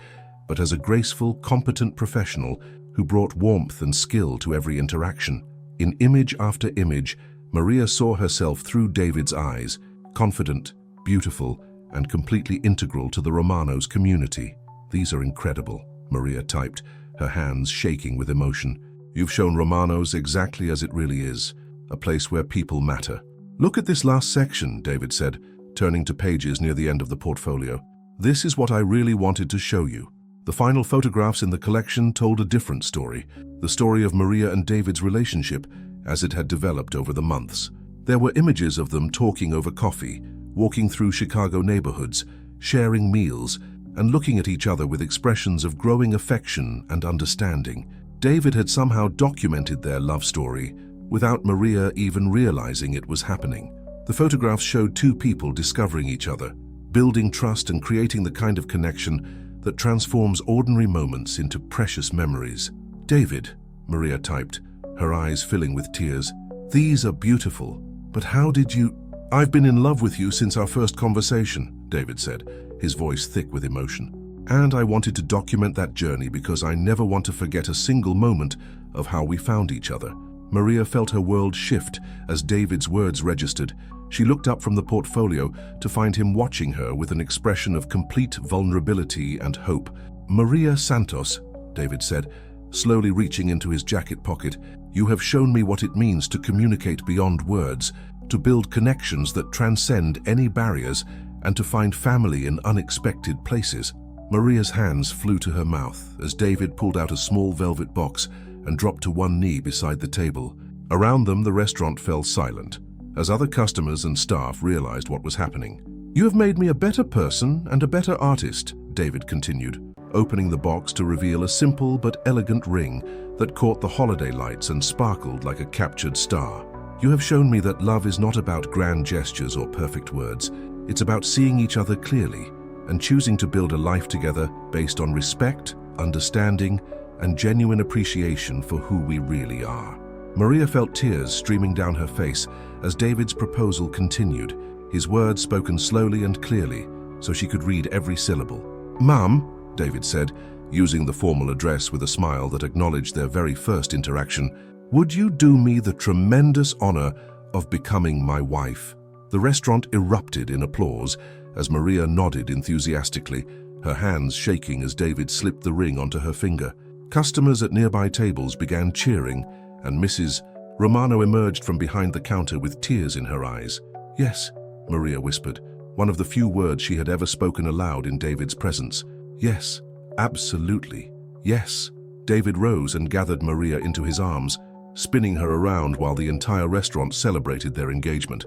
but as a graceful, competent professional who brought warmth and skill to every interaction. In image after image, Maria saw herself through David's eyes, confident, beautiful, and completely integral to the Romanos community. "These are incredible," Maria typed, her hands shaking with emotion. "You've shown Romanos exactly as it really is, a place where people matter." "Look at this last section," David said, turning to pages near the end of the portfolio. "This is what I really wanted to show you." The final photographs in the collection told a different story, the story of Maria and David's relationship as it had developed over the months. There were images of them talking over coffee, walking through Chicago neighborhoods, sharing meals, and looking at each other with expressions of growing affection and understanding. David had somehow documented their love story without Maria even realizing it was happening. The photographs showed two people discovering each other, building trust and creating the kind of connection that transforms ordinary moments into precious memories. "David," Maria typed, her eyes filling with tears, "these are beautiful, but how did you—" "I've been in love with you since our first conversation," David said, his voice thick with emotion. "And I wanted to document that journey because I never want to forget a single moment of how we found each other." Maria felt her world shift as David's words registered. She looked up from the portfolio to find him watching her with an expression of complete vulnerability and hope. "Maria Santos," David said, slowly reaching into his jacket pocket, "you have shown me what it means to communicate beyond words, to build connections that transcend any barriers, and to find family in unexpected places." Maria's hands flew to her mouth as David pulled out a small velvet box and dropped to one knee beside the table. Around them, the restaurant fell silent, as other customers and staff realized what was happening. "You have made me a better person and a better artist," David continued, opening the box to reveal a simple but elegant ring that caught the holiday lights and sparkled like a captured star. "You have shown me that love is not about grand gestures or perfect words. It's about seeing each other clearly and choosing to build a life together based on respect, understanding, and genuine appreciation for who we really are." Maria felt tears streaming down her face as David's proposal continued, his words spoken slowly and clearly so she could read every syllable. "Mum," David said, using the formal address with a smile that acknowledged their very first interaction, "would you do me the tremendous honor of becoming my wife?" The restaurant erupted in applause as Maria nodded enthusiastically, her hands shaking as David slipped the ring onto her finger. Customers at nearby tables began cheering, and Mrs. Romano emerged from behind the counter with tears in her eyes. "Yes," Maria whispered, one of the few words she had ever spoken aloud in David's presence. "Yes, absolutely, yes." David rose and gathered Maria into his arms, spinning her around while the entire restaurant celebrated their engagement.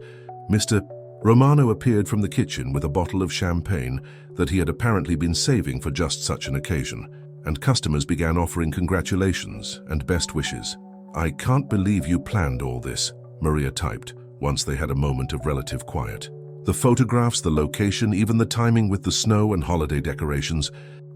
Mr. Romano appeared from the kitchen with a bottle of champagne that he had apparently been saving for just such an occasion, and customers began offering congratulations and best wishes. "I can't believe you planned all this," Maria typed, once they had a moment of relative quiet. "The photographs, the location, even the timing with the snow and holiday decorations.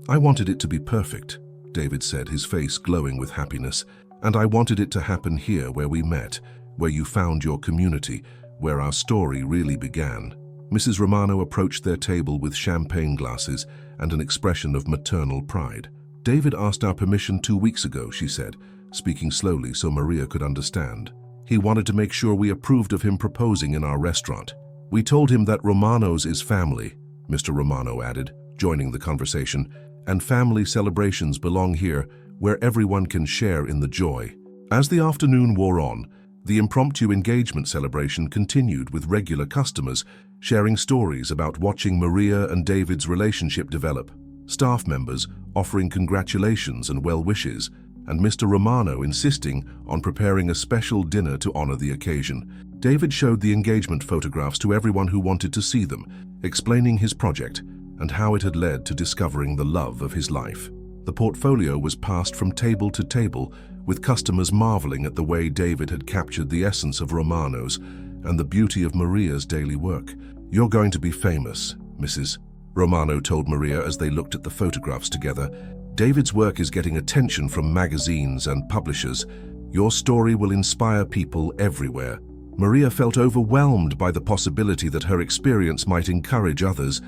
I wanted it to be perfect," David said, his face glowing with happiness. "And I wanted it to happen here where we met, where you found your community, where our story really began." Mrs. Romano approached their table with champagne glasses and an expression of maternal pride. "David asked our permission 2 weeks ago," she said, speaking slowly so Maria could understand. "He wanted to make sure we approved of him proposing in our restaurant. We told him that Romanos is family," Mr. Romano added, joining the conversation, "and family celebrations belong here, where everyone can share in the joy." As the afternoon wore on, the impromptu engagement celebration continued with regular customers sharing stories about watching Maria and David's relationship develop, staff members offering congratulations and well wishes, and Mr. Romano insisting on preparing a special dinner to honor the occasion. David showed the engagement photographs to everyone who wanted to see them, explaining his project and how it had led to discovering the love of his life. The portfolio was passed from table to table, with customers marveling at the way David had captured the essence of Romanos and the beauty of Maria's daily work. "You're going to be famous, Mrs. Romano told Maria as they looked at the photographs together. "David's work is getting attention from magazines and publishers. Your story will inspire people everywhere." Maria felt overwhelmed by the possibility that her experience might encourage others,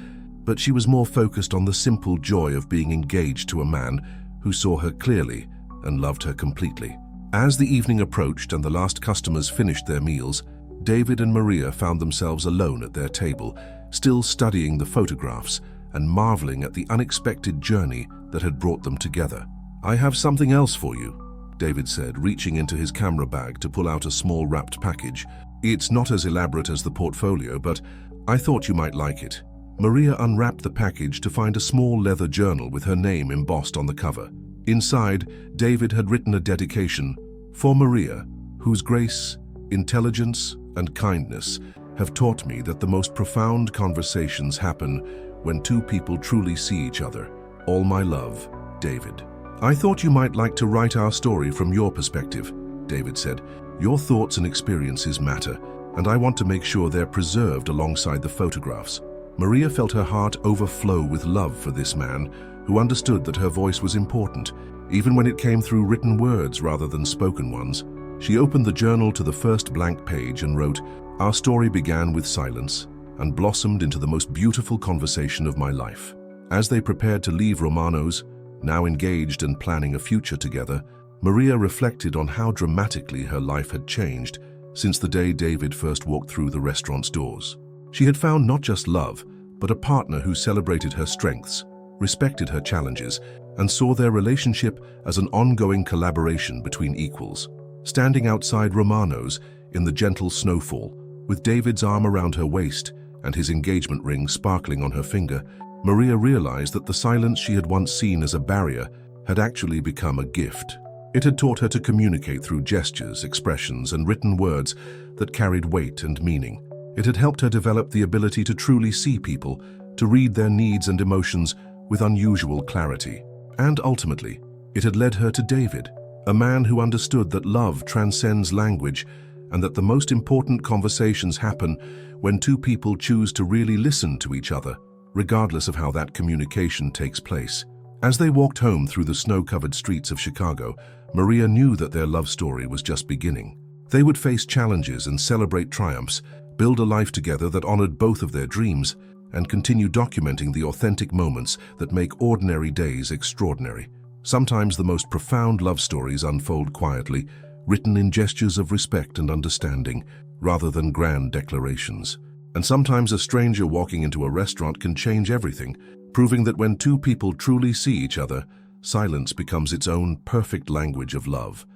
but she was more focused on the simple joy of being engaged to a man who saw her clearly and loved her completely. As the evening approached and the last customers finished their meals, David and Maria found themselves alone at their table, still studying the photographs and marveling at the unexpected journey that had brought them together. "I have something else for you," David said, reaching into his camera bag to pull out a small wrapped package. "It's not as elaborate as the portfolio, but I thought you might like it." Maria unwrapped the package to find a small leather journal with her name embossed on the cover. Inside, David had written a dedication, "For Maria, whose grace, intelligence, and kindness have taught me that the most profound conversations happen when two people truly see each other. All my love, David." "I thought you might like to write our story from your perspective," David said. "Your thoughts and experiences matter, and I want to make sure they're preserved alongside the photographs." Maria felt her heart overflow with love for this man, who understood that her voice was important, even when it came through written words rather than spoken ones. She opened the journal to the first blank page and wrote, "Our story began with silence and blossomed into the most beautiful conversation of my life." As they prepared to leave Romano's, now engaged and planning a future together, Maria reflected on how dramatically her life had changed since the day David first walked through the restaurant's doors. She had found not just love, but a partner who celebrated her strengths, respected her challenges, and saw their relationship as an ongoing collaboration between equals. Standing outside Romano's in the gentle snowfall, with David's arm around her waist and his engagement ring sparkling on her finger, Maria realized that the silence she had once seen as a barrier had actually become a gift. It had taught her to communicate through gestures, expressions, and written words that carried weight and meaning. It had helped her develop the ability to truly see people, to read their needs and emotions with unusual clarity. And ultimately, it had led her to David, a man who understood that love transcends language and that the most important conversations happen when two people choose to really listen to each other, regardless of how that communication takes place. As they walked home through the snow-covered streets of Chicago, Maria knew that their love story was just beginning. They would face challenges and celebrate triumphs, build a life together that honored both of their dreams, and continue documenting the authentic moments that make ordinary days extraordinary. Sometimes the most profound love stories unfold quietly, written in gestures of respect and understanding, rather than grand declarations. And sometimes a stranger walking into a restaurant can change everything, proving that when two people truly see each other, silence becomes its own perfect language of love.